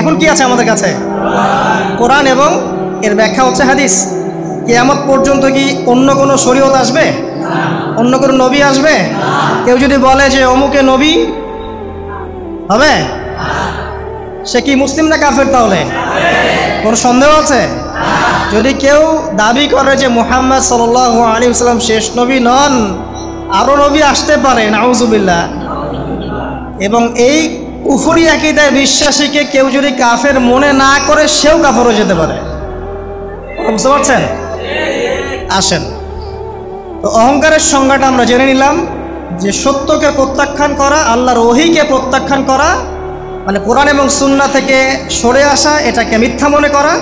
এখন কি আছে আমাদের কাছে? কোরআন এবং এর ব্যাখ্যা হচ্ছে হাদিস। কিয়ামত পর্যন্ত কি অন্য কোনো শরীয়ত আসবে? অন্য কোনো নবী আসবে? কেউ যদি বলে যে অমুকে নবী হবে, সে কি মুসলিম না কাফের? তাহলে কোনো সন্দেহ আছে? যদি কেউ দাবি করে যে মুহাম্মদ সাল্লাল্লাহু আলাইহি ওয়াসাল্লাম শেষ নবী নন, আরও নবী আসতে পারে, নাউজুবিল্লাহ, এবং এই কুফরি আকীদায় বিশ্বাসীকে কেউ যদি কাফের মনে না করে, সেও কাফের হয়ে যেতে পারে। বুঝতে পারছেন? আসেন, তো অহংকারের সংজ্ঞাটা আমরা জেনে নিলাম যে সত্যকে প্রত্যাখ্যান করা, আল্লাহর ওহীকে প্রত্যাখ্যান করা, মানে কোরআন এবং সুন্নাহ থেকে সরে আসা, এটাকে মিথ্যা মনে করা,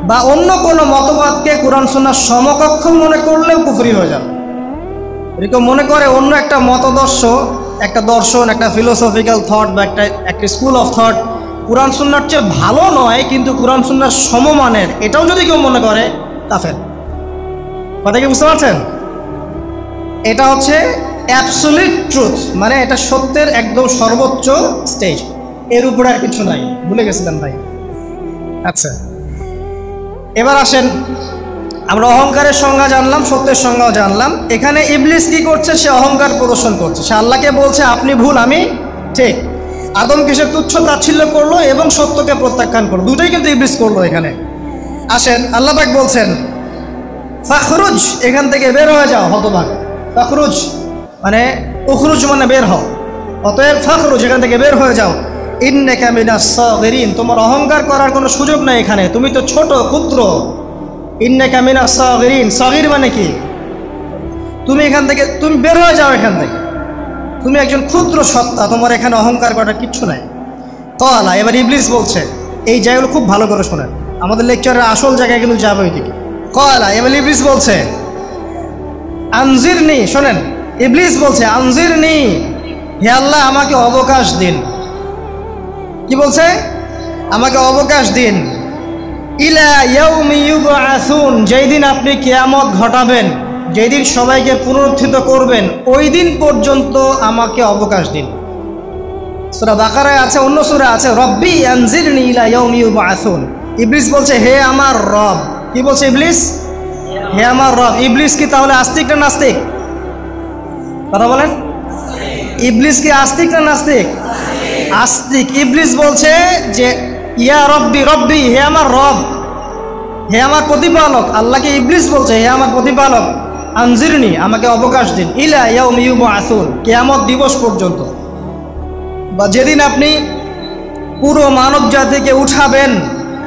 বা অন্য কোনো মতবাদকে কোরআন সুন্নাহর সমকক্ষ মনে করলেও কুফরি হয়ে যাবে। এরকম মনে করে অন্য একটা মতদর্শ, একটা দর্শন, একটা ফিলোসফিক্যাল থট বা একটা স্কুল অফ থট কোরআন সুন্নাহর চেয়ে ভালো নয় কিন্তু কোরআন সুন্নাহর সমমানের, এটাও যদি কেউ মনে করে, কাফের। কথা কি বুঝতে পারছেন? এটা হচ্ছে অ্যাবসলিউট ট্রুথ, মানে এটা সত্যের একদম সর্বোচ্চ স্টেজ, এর উপরে আর কিছু নাই। ভুলে গেছিলাম ভাই। আচ্ছা, এবার আসেন, আমরা অহংকারের সংজ্ঞা জানলাম, সত্যের সংজ্ঞাও জানলাম। এখানে ইবলিস কি করছে? সে অহংকার প্রদর্শন করছে। সে আল্লাহকে বলছে আপনি ভুল, আমি ঠিক। আদমকে সে তুচ্ছ তাচ্ছিল্য করলো এবং সত্যকে প্রত্যাখ্যান করলো, দুটোই কিন্তু ইবলিস করলো এখানে। আসেন, আল্লাহ পাক বলছেন ফাখরুজ, এখান থেকে বের হয়ে যাও হতভাগ। ফাখরুজ মানে উখরুজ মানে বের হও, অতএব ফাখরুজ, এখান থেকে বের হয়ে যাও। ইন্নাকা মিনাস সাগিরিন, তোমার অহংকার করার কোনো সুযোগ নাই এখানে, তুমি তো ছোট ক্ষুদ্র। ইন্নাকা মিনাস সাগিরিন, সাগির মানে কি? তুমি এখান থেকে, তুমি বের হয়ে যাও এখান থেকে, তুমি একজন ক্ষুদ্র সত্তা, তোমার এখানে অহংকার করার কিচ্ছু নাই। ক্বালা, এবার ইবলিস বলছে, এই জায়গাগুলো খুব ভালো করে শোনেন, আমাদের লেকচারের আসল জায়গায় কিন্তু যাবে ওইদিকে। ক্বালা, এবার ইবলিস বলছে আনজিরনি, শোনেন, ইবলিস বলছে আনজিরনি, হে আল্লাহ আমাকে অবকাশ দিন। কি বলছে? আমাকে অবকাশ দিন। ইলা ইয়াউমি ইউবআসুন, যেই দিন আপনি কিয়ামত ঘটাবেন, যেই দিন সবাইকে পুনরুত্থিত করবেন, ওই দিন পর্যন্ত আমাকে অবকাশ দিন। সূরা বাকারায় আছে, অন্য সূরা আছে, রব্বি আনজিরনি ইলা ইয়াউমি ইউবআসুন। ইবলিস বলছে হে আমার রব। কি বলছে ইবলিস? হে আমার রব। ইবলিস কি তাহলে আস্তিক না নাস্তিক? কথা বলেন, ইবলিস কি আস্তিক না নাস্তিক? আস্তিক। ইবলিস বলছে যে ইয়া রব্বি, রব্বি, হে আমার রব, হে আমার প্রতিপালক। আল্লাহকে ইবলিস বলছে হে আমার প্রতিপালক, আনজিরনি, আমাকে অবকাশ দিন, ইলা ইয়াউমি ইউবআসুন, কিয়ামত দিবস পর্যন্ত, বা যেদিন আপনি পুরো মানব জাতিকে উঠাবেন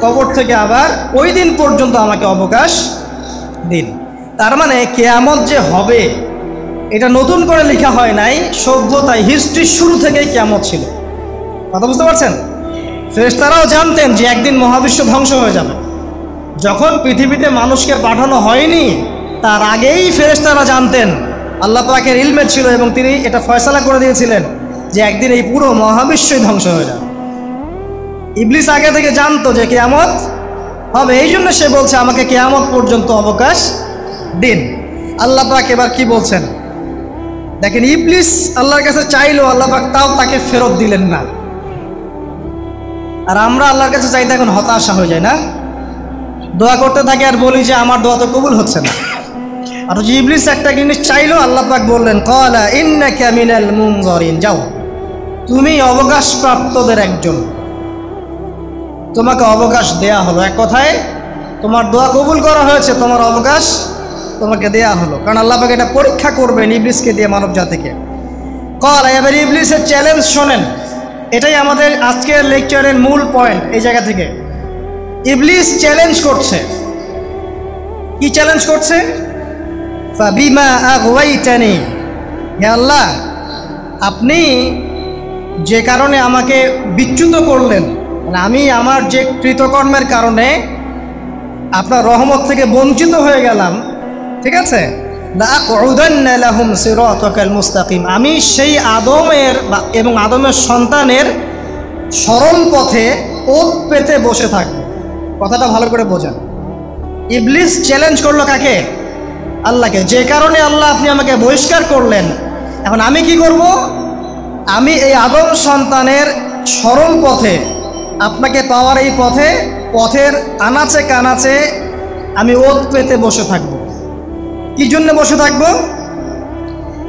কবর থেকে, আবার ওই দিন পর্যন্ত আমাকে অবকাশ দিন। তার মানে কিয়ামত যে হবে এটা নতুন করে লেখা হয় নাই, সভ্যতায় হিস্ট্রির শুরু থেকেই কিয়ামত ছিল। কথা বুঝতে পারছেন? ফেরেশতারাও জানতেন যে একদিন মহাবিশ্ব ধ্বংস হয়ে যাবে। যখন পৃথিবীতে মানুষকে পাঠানো হয়নি তার আগেই ফেরেশতারা জানতেন, আল্লাহ পাকের ইলমে ছিল এবং তিনি এটা ফয়সালা করে দিয়েছিলেন যে একদিন এই পুরো মহাবিশ্বই ধ্বংস হয়ে যাবে। ইবলিস আগে থেকে জানতো যে কিয়ামত হবে, এই জন্য সে বলছে আমাকে কিয়ামত পর্যন্ত অবকাশ দিন। আল্লাহ পাক এবার কি বলছেন দেখেন, ইবলিস আল্লাহর কাছে চাইলো, আল্লাহ পাক তাও তাকে ফেরত দিলেন না। আর আমরা আল্লাহর কাছে চাইতে এখন হতাশা হয়ে যায় না, দোয়া করতে থাকি আর বলি যে আমার দোয়া তো কবুল হচ্ছে না। আর যে ইবলিস একটা জিনিস চাইলো, আল্লাহ পাক বললেন ক্বালা ইন্নাকা মিনাল মুনজারিন, যাও তুমি অবকাশপ্রাপ্তদের একজন, তোমাকে অবকাশ দেয়া হলো। এক কথায় তোমার দোয়া কবুল করা হয়েছে, তোমার অবকাশ তোমাকে দেয়া হলো, কারণ আল্লাহ পাক এটা পরীক্ষা করবেন ইবলিসকে দিয়ে, মানব জাতিকে। ক্বালা, এবার ইবলিসের চ্যালেঞ্জ শোনেন, এটাই আমাদের আজকের লেকচারের মূল পয়েন্ট। এই জায়গা থেকে ইবলিস চ্যালেঞ্জ করছে। কি চ্যালেঞ্জ করছে? ফাবিমা আগওয়াইতানি, হে আল্লাহ আপনি যে কারণে আমাকে বিচ্যুত করলেন, মানে আমি আমার যে কৃতকর্মের কারণে আপনার রহমত থেকে বঞ্চিত হয়ে গেলাম, ঠিক আছে, লাআকউদান্না লাহুম সিরাতাকাল মুস্তাকিম, আমি সেই আদমের এবং আদমের সন্তানের সরল পথে ওত পেতে বসে থাকব। কথাটা ভালো করে বোঝেন। ইবলিস চ্যালেঞ্জ করলো কাকে? আল্লাহকে। যে কারণে আল্লাহ আপনি আমাকে বহিষ্কার করলেন, এখন আমি কি করব? আমি এই আদম সন্তানের সরল পথে আপনাকে পাওয়ার এই পথের আনাচে কানাচে আমি ওত পেতে বসে থাকব। কি জন্য বসে থাকব?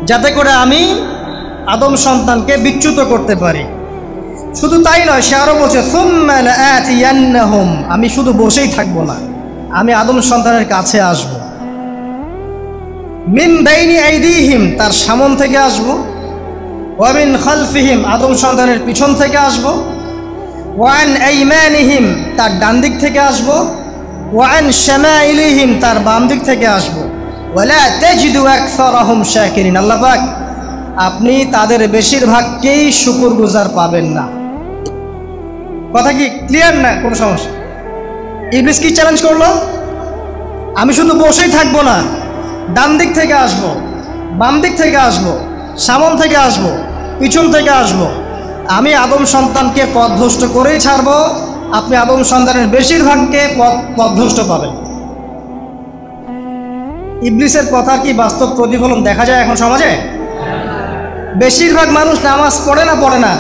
যাতে করে আমি আদম সন্তানকে বিচ্যুত করতে পারি। শুধু তাই নয়, সে আরও বলছে সুম্মা লাআতিয়ান্নাহুম, আমি শুধু বসেই থাকবো না, আমি আদম সন্তানের কাছে আসব। মিন বাইনি আইদিহিম, তার সামন থেকে আসব। ওয়া মিন খালফিহিম, আদম সন্তানের পিছন থেকে আসব। ওয়া আন আইমানিহিম, তার ডান দিক থেকে আসব। ওয়া আন শামাইলিহিম, তার বাম দিক থেকে আসব। ওয়ালা তাজিদু আকসারাহুম শাকিরিন, আল্লাহ পাক আপনি তাদের বেশিরভাগকেই শুকরগুজার পাবেন না। কথা কি ক্লিয়ার? না কোনো সমস্যা? ইবলিস কি চ্যালেঞ্জ করলো? আমি শুধু বসেই থাকবো না, ডান দিক থেকে আসব, বাম দিক থেকে আসব, সামন থেকে আসব, পিছন থেকে আসব। আমি আদম সন্তানকে পথভ্রষ্ট করেই ছাড়ব, আপনি আদম সন্তানের বেশিরভাগকে পথভ্রষ্ট পাবেন। ইবলিসের কথা কি বাস্তব প্রতিফলন দেখা যায় এখন সমাজে? বেশিরভাগ মানুষ নামাজ পড়ে না পড়ে না?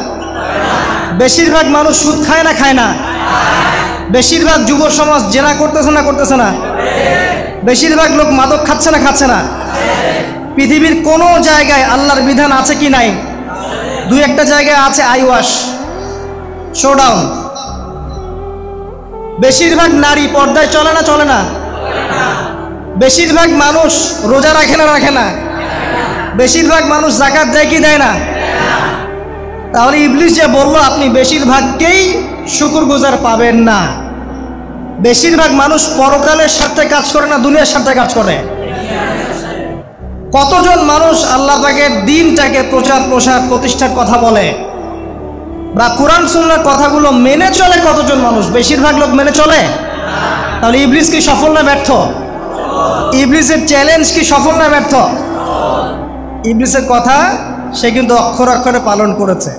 বেশিরভাগ মানুষ সুদ খায় না খায় না? বেশিরভাগ যুব সমাজ জেনা করতেছে না করতেছে না? বেশিরভাগ লোক মাদক খাচ্ছে না খাচ্ছে না? পৃথিবীর কোনো জায়গায় আল্লাহর বিধান আছে কি নাই? দুই একটা জায়গায় আছে আইওয়াশ, শোডাউন। বেশিরভাগ নারী পর্দায় চলে না চলে না? বেশিরভাগ মানুষ রোজা রাখে না রাখে না? বেশিরভাগ মানুষ যাকাত দেয় কি দেয় না? তাহলে ইবলিস যে বলল আপনি বেশিরভাগকেই শুকরগুজার পাবেন না। বেশিরভাগ মানুষ পরকালের স্বার্থে কাজ করে না দুনিয়ার স্বার্থে কাজ করে? কতজন মানুষ আল্লাহ পাকের দ্বীনটাকে প্রচার প্রসার প্রতিষ্ঠার কথা বলে বা কোরআন সুন্নাহর কথাগুলো মেনে চলে কতজন মানুষ? বেশিরভাগ লোক মেনে চলে। তাহলে ইবলিস কি সফল না ব্যর্থ? ইবলিসের চ্যালেঞ্জ কি সফল না ব্যর্থ? ইবলিসের কথা সে কিন্তু অক্ষর অক্ষরে পালন করেছে।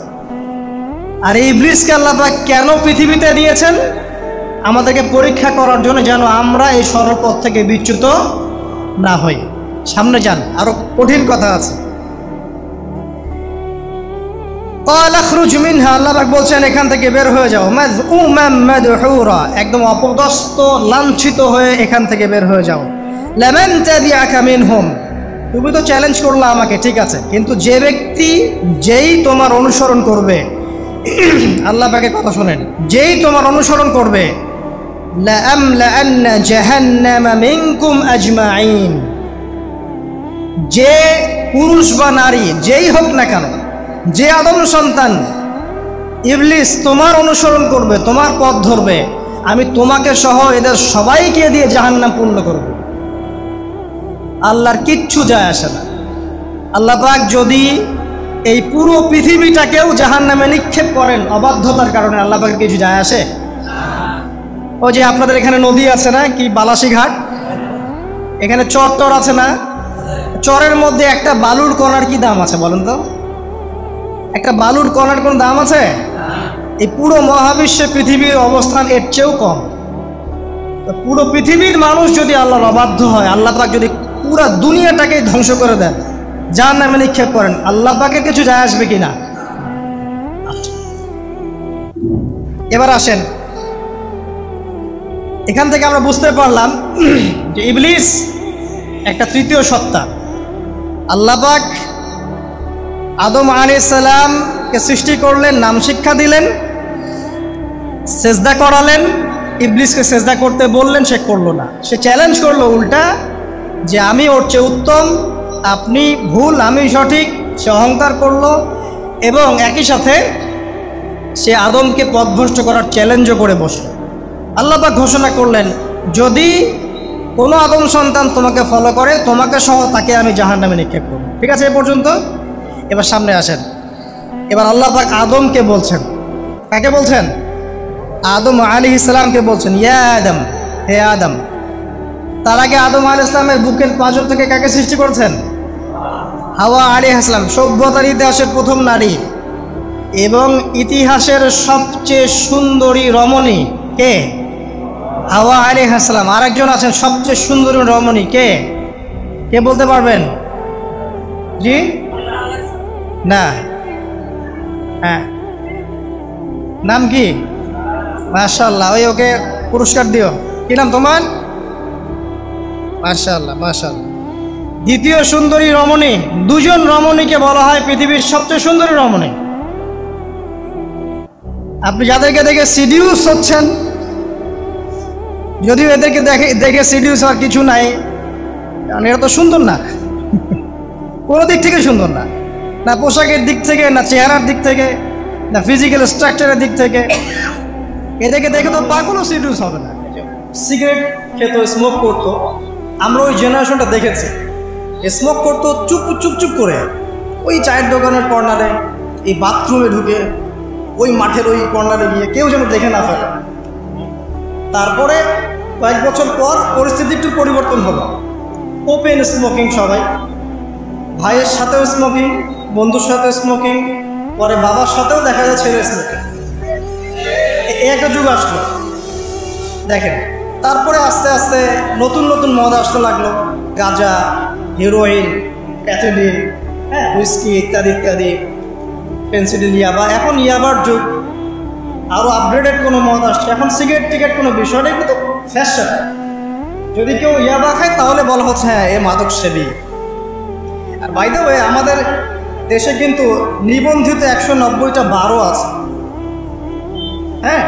আর ইবলিসকে আল্লাহ পাক কেন পৃথিবীতে দিয়েছেন? আমাদেরকে পরীক্ষা করার জন্য, যেন আমরা এই সরল পথ থেকে বিচ্যুত না হই। সামনে যান, আরো কঠিন কথা আছে। ক্বালা খরুজ মিনহা, আল্লাহ পাক বলছেন এখান থেকে বের হয়ে যাও। মাযউমান মাদহুরা, একদম অপদস্থ লাঞ্ছিত হয়ে এখান থেকে বের হয়ে যাও। লামান তাবিআকা মিনহুম, তুমি তো চ্যালেঞ্জ করলা আমাকে, ঠিক আছে, কিন্তু যে ব্যক্তি যেই তোমার অনুসরণ করবে, আল্লাহ পাকের কথা শোনেন, যেই তোমার অনুসরণ করবে, লাআমলাআন্না জাহান্নামা মিনকুম আজমাইন, যে পুরুষ বা নারী যেই হোক না কেন, যে আদম সন্তান ইবলিস তোমার অনুসরণ করবে, তোমার পথ ধরবে, আমি তোমাকে সহ এদের সবাইকে দিয়ে জাহান্নাম পূর্ণ করব। আল্লাহর কিচ্ছু যায় আসে না। আল্লাহ পাক যদি এই পুরো পৃথিবীটাকেও জাহান্নামে নিক্ষেপ করেন অবাধ্যতার কারণে, আল্লাহ পাকের কিছু যায় আসে? ওই যে আপনাদের এখানে নদী আছে না, কি বালাসী ঘাট, এখানে চর আছে না? চরের মধ্যে একটা বালুর কণার কি দাম আছে বলেন তো? একটা বালুর কণার কোনো দাম আছে? এই পুরো মহাবিশ্বে পৃথিবীর অবস্থান এর চেয়েও কম। তো পুরো পৃথিবীর মানুষ যদি আল্লাহর অবাধ্য হয়, আল্লাহ পাক যদি পুরো দুনিয়াটাকে ধ্বংস করে দেন, জাহান্নামে নিক্ষেপ করেন, আল্লাহ পাকের কিছু যায় আসবে কিনা? এবার আসেন, এখান থেকে আমরা বুঝতে পারলাম যে ইবলিস একটা তৃতীয় সত্তা। আল্লাহ পাক আদম আলাইহিস সালামকে সৃষ্টি করলেন, নাম শিক্ষা দিলেন, সেজদা করালেন, ইবলিসকে সেজদা করতে বললেন, সে করলো না। সে চ্যালেঞ্জ করলো উল্টা, যে আমি ওর চেয়ে উত্তম, আপনি ভুল আমি সঠিক। সে অহংকার করলো এবং একই সাথে সে আদমকে পথভ্রষ্ট করার চ্যালেঞ্জও করে বসল। আল্লাহ পাক ঘোষণা করলেন, যদি কোনো আদম সন্তান তোমাকে ফলো করে, তোমাকে সহ তাকে আমি জাহান্নামে নিক্ষেপ করব। ঠিক আছে, এ পর্যন্ত। এবার সামনে আসেন। এবার আল্লাহ পাক আদমকে বলছেন, কাকে বলছেন? আদম আলাইহিস সালামকে বলছেন, ইয়া আদম, হে আদম। তার আগে আদম আলাইহিস সালামের বুকের পাঁজর থেকে কাকে সৃষ্টি করেছেন? হাওয়া আলাইহিস সালাম, সভ্যতার ইতিহাসের প্রথম নারী এবং ইতিহাসের সবচেয়ে সুন্দরী রমণী কে? হাওয়া আলাইহিস সালাম। আরেকজন আছেন সবচেয়ে সুন্দরী রমণী, কে? কে বলতে পারবেন? জি না, হ্যাঁ, নাম কি? মাশাআল্লাহ, ওই ওকে পুরস্কার দিও। কি নাম তোমার? মাশাআল্লাহ মাশাআল্লাহ। দ্বিতীয় সুন্দরী রমণী, দুজন রমণীকে বলা হয় পৃথিবীর সবচেয়ে সুন্দরী রমণী। আপনি যাদেরকে দেখে সিডিউস হচ্ছেন, যদিও এদেরকে দেখে সিডিউস হওয়ার কিছু নাই, কারণ এরা তো সুন্দর না, কোনো দিক থেকে সুন্দর না, না পোশাকের দিক থেকে, না চেহারার দিক থেকে, না ফিজিক্যাল স্ট্রাকচারের দিক থেকে। এদেরকে দেখে তো পাগলও সিডিউস হবে না। সিগারেট খেত, স্মোক করতো, আমরা ওই জেনারেশনটা দেখেছি। স্মোক করতো চুপ চুপ চুপ করে, ওই চায়ের দোকানের কর্নারে, এই বাথরুমে ঢুকে, ওই মাঠের ওই কর্নারে গিয়ে, কেউ যেন দেখে না ফেলে। তারপরে কয়েক বছর পর পরিস্থিতি একটু পরিবর্তন হলো, ওপেন স্মোকিং, সবাই ভাইয়ের সাথেও স্মোকিং, বন্ধুর সাথেও স্মোকিং, পরে বাবার সাথেও দেখা যায় ছেলে স্মোকিং। এই একটা যুগ আসলো দেখেন। তারপরে আস্তে আস্তে নতুন নতুন মদ আসতে লাগলো, গাঁজা, হিরোইন, প্যাথেডিন, হ্যাঁ, হুইস্কি ইত্যাদি ইত্যাদি, পেন্সিডিল, ইয়াবা। এখন ইয়াবার যুগ, আরও আপগ্রেডেড কোনো মদ আসছে। এখন সিগারেট টিকেট কোনো বিষয় নেই, কিন্তু ফ্যাশন। যদি কেউ ইয়াবা খায় তাহলে বলা হচ্ছে হ্যাঁ এ মাদক সেবী। আর বাই দ্য ওয়ে, আমাদের দেশে কিন্তু নিবন্ধিত 190টা বারও আছে, হ্যাঁ,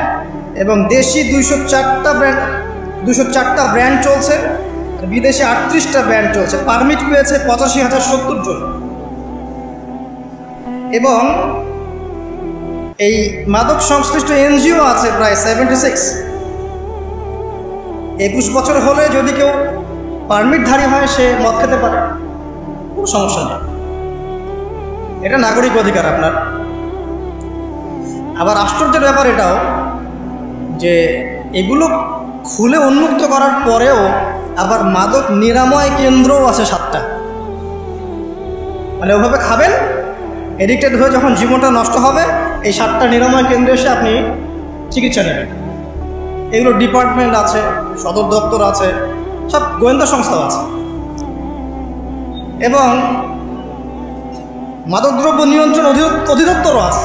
এবং দেশি 204টা ব্র্যান্ড চলছে, বিদেশে 38টা ব্র্যান্ড চলছে। পারমিট পেয়েছে 85,070 জন। এবং এই মাদক সংশ্লিষ্ট এনজিও আছে প্রায় 76। 21 বছর হলে যদি কেউ পারমিটধারী হয়, সে মদ খেতে পারে, কোনো সমস্যা নেই, এটা নাগরিক অধিকার আপনার। আবার আশ্চর্যের ব্যাপার এটাও যে এগুলো খুলে উন্মুক্ত করার পরেও আবার মাদক নিরাময় কেন্দ্রও আছে 7টা। মানে ওভাবে খাবেন, এডিক্টেড হয়ে যখন জীবনটা নষ্ট হবে, এই 7টা নিরাময় কেন্দ্রে এসে আপনি চিকিৎসা নেবেন। এগুলো ডিপার্টমেন্ট আছে, সদর দপ্তর আছে, সব গোয়েন্দা সংস্থাও আছে, এবং মাদকদ্রব্য নিয়ন্ত্রণ অধিদপ্তরও আছে।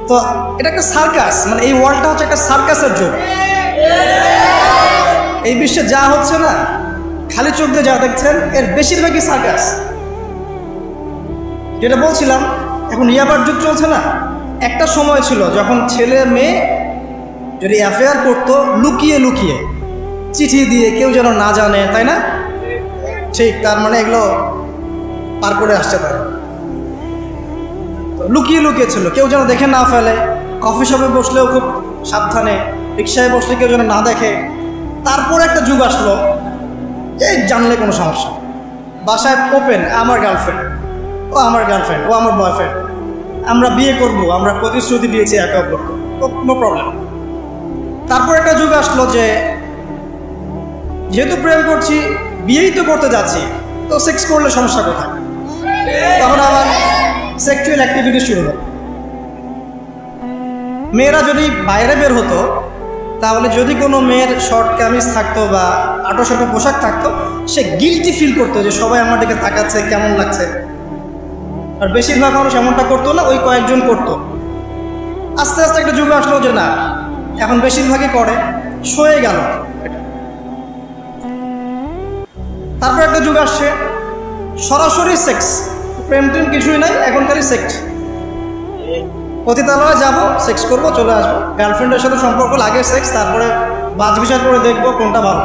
তো এটা একটা সার্কাস, মানে এই ওয়ার্ল্ডটা হচ্ছে একটা সার্কাসের যুগ। এই বিশ্বে যা হচ্ছে না, খালি চোখ দিয়ে যা দেখছেন, এর বেশিরভাগই সার্কাস। যেটা বলছিলাম, এখন ইয়াবার যুগ চলছে না। একটা সময় ছিল যখন ছেলে মেয়ে যদি অ্যাফেয়ার করতো লুকিয়ে লুকিয়ে, চিঠি দিয়ে, কেউ যেন না জানে, তাই না? ঠিক, তার মানে এগুলো পার করে আসছে তারা। লুকিয়ে লুকিয়ে ছিল, কেউ যেন দেখে না ফেলে। কফি শপে বসলেও খুব সাবধানে, রিক্সায় বসলে কেউ যেন না দেখে। তারপর একটা যুগ আসলো, এই জানলে কোনো সমস্যা, বাসায় ওপেন, আমার গার্লফ্রেন্ড, ও আমার গার্লফ্রেন্ড, ও আমার বয়ফ্রেন্ড, আমরা বিয়ে করব, আমরা প্রতিশ্রুতি দিয়েছি একে অপরকে, নো প্রবলেম। তারপর একটা যুগ আসলো যে যেহেতু প্রেম করছি, বিয়েই তো করতে যাচ্ছি, তো সেক্স করলে সমস্যা কোথায়? তখন আবার সেক্সুয়াল অ্যাক্টিভিটি শুরু হলো। মেয়েরা যদি বাইরে বের হতো, তাহলে যদি কোনো মেয়ের শর্ট কামিজ থাকতো বা আটো-শাটো পোশাক থাকতো, সে গিল্টি ফিল করতো যে সবাই আমার দিকে তাকাচ্ছে, কেমন লাগছে। আর বেশিরভাগ মানুষ এমনটা করতো না, ওই কয়েকজন করতো। আস্তে আস্তে একটা যুগ আসলো যে না, এখন বেশিরভাগই করে, সয়ে গেল এটা। তারপর একটা যুগ আসছে সরাসরি সেক্স, প্রেম টেম কিছুই নাই, এখন খালি সেক্স। পতিতালয়ে যাব, সেক্স করব, চলে আসবো। গার্লফ্রেন্ডের সাথে সম্পর্ক লাগে সেক্স, তারপরে বাজ বিচার করে দেখবো কোনটা ভালো।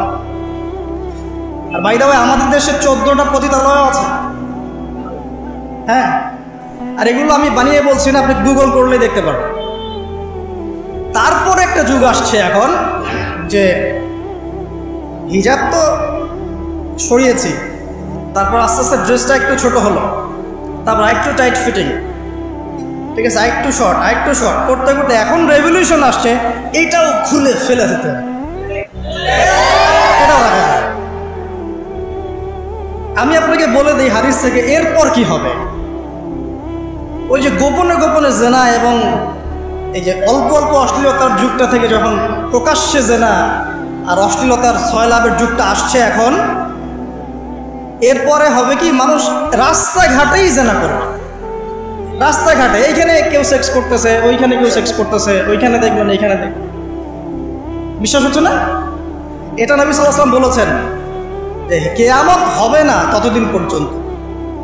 আর বাই দ্য ওয়ে, আমাদের দেশে 14টা পতিতালয় আছে, হ্যাঁ। আর এগুলো আমি বানিয়ে বলছি না, আপনি গুগল করলে দেখতে পারবেন। তারপর একটা যুগ আসছে এখন যে হিজাব তো সরিয়েছি, তারপর আস্তে আস্তে ড্রেসটা একটু ছোট হলো, তারপর একটু টাইট ফিটিং, ঠিক আছে, আরেকটু শর্ট, আরেকটু শর্ট করতে করতে এখন রেভলিউশন আসছে, এটাও খুলে ফেলে দিতে হবে, এটাও রাখা যায়। আমি আপনাকে বলে দিই হাদিস থেকে, এরপর কি হবে? ওই যে গোপনে গোপনে জেনা এবং এই যে অল্প অল্প অশ্লীলতার যুগটা থেকে যখন প্রকাশ্যে জেনা আর অশ্লীলতার ছয়লাভের যুগটা আসছে এখন, এরপরে হবে কি, মানুষ রাস্তাঘাটেই জেনা করবে। রাস্তাঘাটে এইখানে কেউ সেক্স করতেছে, ওইখানে কেউ সেক্স করতেছে, ওইখানে দেখবেন, এইখানে দেখবেন। বিশ্বাস হচ্ছে না? এটা নবী সাল্লাল্লাহু আলাইহি ওয়াসাল্লাম বলেছেন যে কিয়ামত হবে না ততদিন পর্যন্ত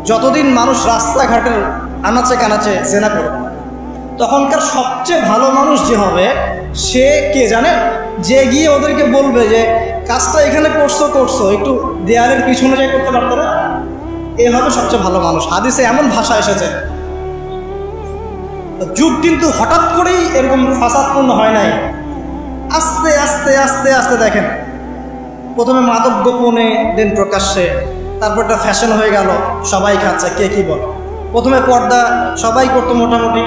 যতদিন মানুষ রাস্তাঘাটের আনাচে কানাচে জেনা করবে। তখনকার সবচেয়ে ভালো মানুষ যে হবে সে কে জানে? যে গিয়ে ওদেরকে বলবে যে কাজটা এখানে করছো একটু দেয়ালের পিছনে যাই করতে পারতো না, এ হবে সবচেয়ে ভালো মানুষ। হাদিসে এমন ভাষা এসেছে। যুগ কিন্তু হঠাৎ করেই এরকম ফাসাদপূর্ণ হয় নাই, আস্তে আস্তে আস্তে আস্তে দেখেন, প্রথমে মাদক গোপনে, দেন প্রকাশ্যে, তারপর একটা ফ্যাশন হয়ে গেল, সবাই খাচ্ছে, কে কি বল। প্রথমে পর্দা সবাই করতো মোটামুটি,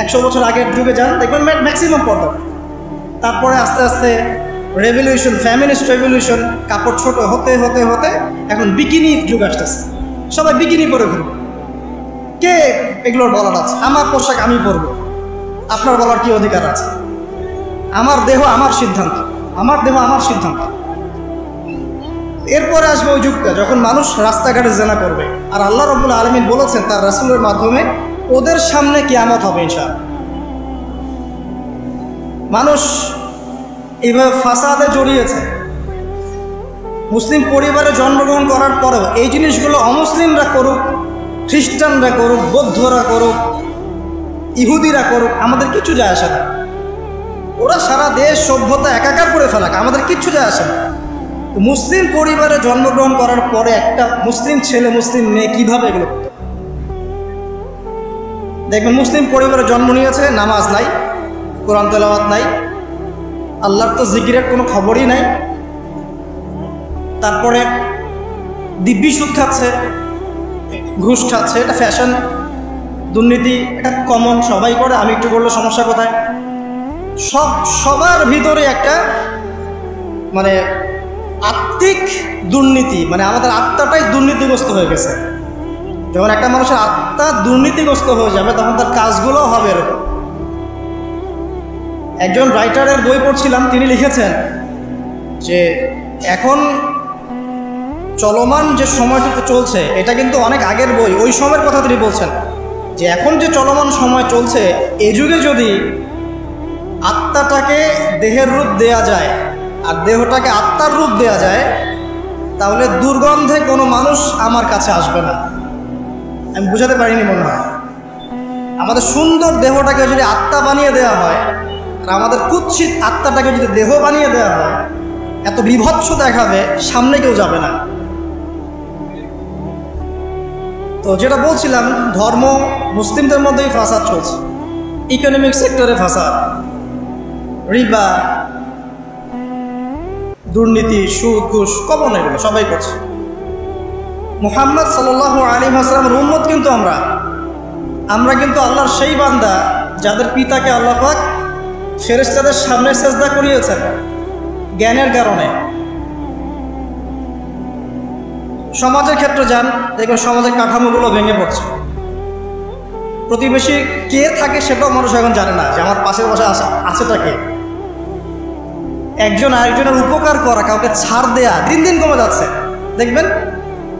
100 বছর আগের যুগে যান দেখবেন ম্যাক্সিমাম পর্দা। তারপরে আস্তে আস্তে রেভলিউশন, ফ্যামিনিস্ট রেভলিউশন, কাপড় ছোট হতে হতে হতে এখন বিকিনির যুগ আসতেছে, সবাই বিকিনি পরে ঘুরবে। কে এগুলোর বলার আছে? আমার পোশাক আমি পরবো, আপনার বলার কি অধিকার আছে? আমার দেহ আমার সিদ্ধান্ত, আমার দেহ আমার সিদ্ধান্ত। এরপরে আসবে ওই যুগটা যখন মানুষ রাস্তাঘাটে জেনা করবে, আর আল্লাহ রাব্বুল আলামিন বলেছেন তার রাসূলের মাধ্যমে ওদের সামনে কিয়ামত হবে ইনশাআল্লাহ। মানুষ এইভাবে ফাসাদে জড়িয়েছে। মুসলিম পরিবারে জন্মগ্রহণ করার পরেও এই জিনিসগুলো অমুসলিমরা করুক, খ্রিস্টানরা করুক, বৌদ্ধরা করুক, ইহুদিরা করুক, আমাদের কিচ্ছু যায় আসে না। ওরা সারা দেশ সভ্যতা একাকার করে ফেলাক, আমাদের কিচ্ছু যায় আসে না। মুসলিম পরিবারে জন্মগ্রহণ করার পরে একটা মুসলিম ছেলে, মুসলিম মেয়ে কীভাবে এগুলো দেখবেন? মুসলিম পরিবারে জন্ম নিয়েছে, নামাজ নাই, কোরআন তেলাওয়াত নাই, আল্লাহর তো জিকিরের কোনো খবরই নাই। তারপরে দিব্যি সুদ খাচ্ছে, ঘুষ খাচ্ছে, এটা ফ্যাশন, দুর্নীতি, এটা কমন, সবাই করে, আমি একটু করলে সমস্যা কোথায়? সবার ভিতরে একটা মানে আত্মিক দুর্নীতি, মানে আমাদের আত্মাটাই দুর্নীতিগ্রস্ত হয়ে গেছে। যখন একটা মানুষের আত্মা দুর্নীতিগ্রস্ত হয়ে যাবে তখন তার কাজগুলোও হবে এরকম। একজন রাইটারের বই পড়ছিলাম, তিনি লিখেছেন যে এখন চলমান যে সময়টুকু চলছে এটা কিন্তু অনেক আগের বই, ওই সময়ের কথা তিনি বলছেন যে এখন যে চলমান সময় চলছে এই যুগে যদি আত্মাটাকে দেহের রূপ দেয়া যায় আর দেহটাকে আত্মার রূপ দেয়া যায় তাহলে দুর্গন্ধে কোনো মানুষ আমার কাছে আসবে না। আমি বুঝাতে পারিনি মনে হয়। আমাদের সুন্দর দেহটাকে যদি আত্মা বানিয়ে দেওয়া হয় আর আমাদের কুৎসিত আত্মাটাকে যদি দেহ বানিয়ে দেওয়া হয়, এত বিভৎস দেখাবে, সামনে কেউ যাবে না। তো যেটা বলছিলাম, ধর্ম মুসলিমদের মধ্যেই ফাসাদ চলছে, ইকোনমিক সেক্টরে ফাসাদ, রিবা, দুর্নীতি, সুদ, ঘুষ, কমন, এগুলো সবাই করছে। মুহাম্মদ সাল্লাল্লাহু আলাইহি ওয়াসাল্লামের উম্মত কিন্তু আমরা কিন্তু আল্লাহর সেই বান্দা যাদের পিতাকে আল্লাহ পাক ফেরেশতাদের সামনে সেজদা করিয়েছেন জ্ঞানের কারণে। সমাজের ক্ষেত্রে যান, দেখবেন সমাজের কাঠামোগুলো ভেঙে পড়ছে। প্রতিবেশী কে থাকে সেটাও মানুষ এখন জানে না, যে আমার পাশের বসে আছেটা কে। একজন আরেকজনের উপকার করা, কাউকে ছাড় দেয়া দিন দিন কমে যাচ্ছে। দেখবেন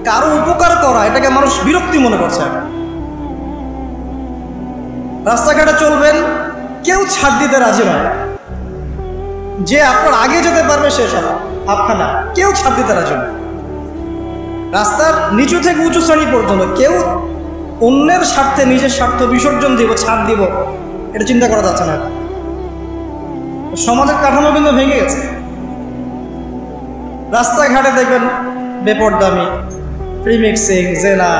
কারো উপকার করা এটাকে মানুষ বিরক্তি মনে করছে। রাস্তাঘাটে চলবেন, কেউ ছাড় দিতে রাজি নয়। যে আপনার আগে যেতে পারবে সে সব আপনার, কেউ ছাড় দিতে রাজি নয়। রাস্তার নিচু থেকে উঁচু শ্রেণী পর্যন্ত কেউ অন্যের স্বার্থে নিজের স্বার্থ বিসর্জন দিব, ছাড় দিব, এটা চিন্তা করা যাচ্ছে না। সমাজের কাঠামো কিন্তু ভেঙে গেছে। রাস্তাঘাটে দেখবেন বেপরদামি, প্রিমিক্সিং, জেনা,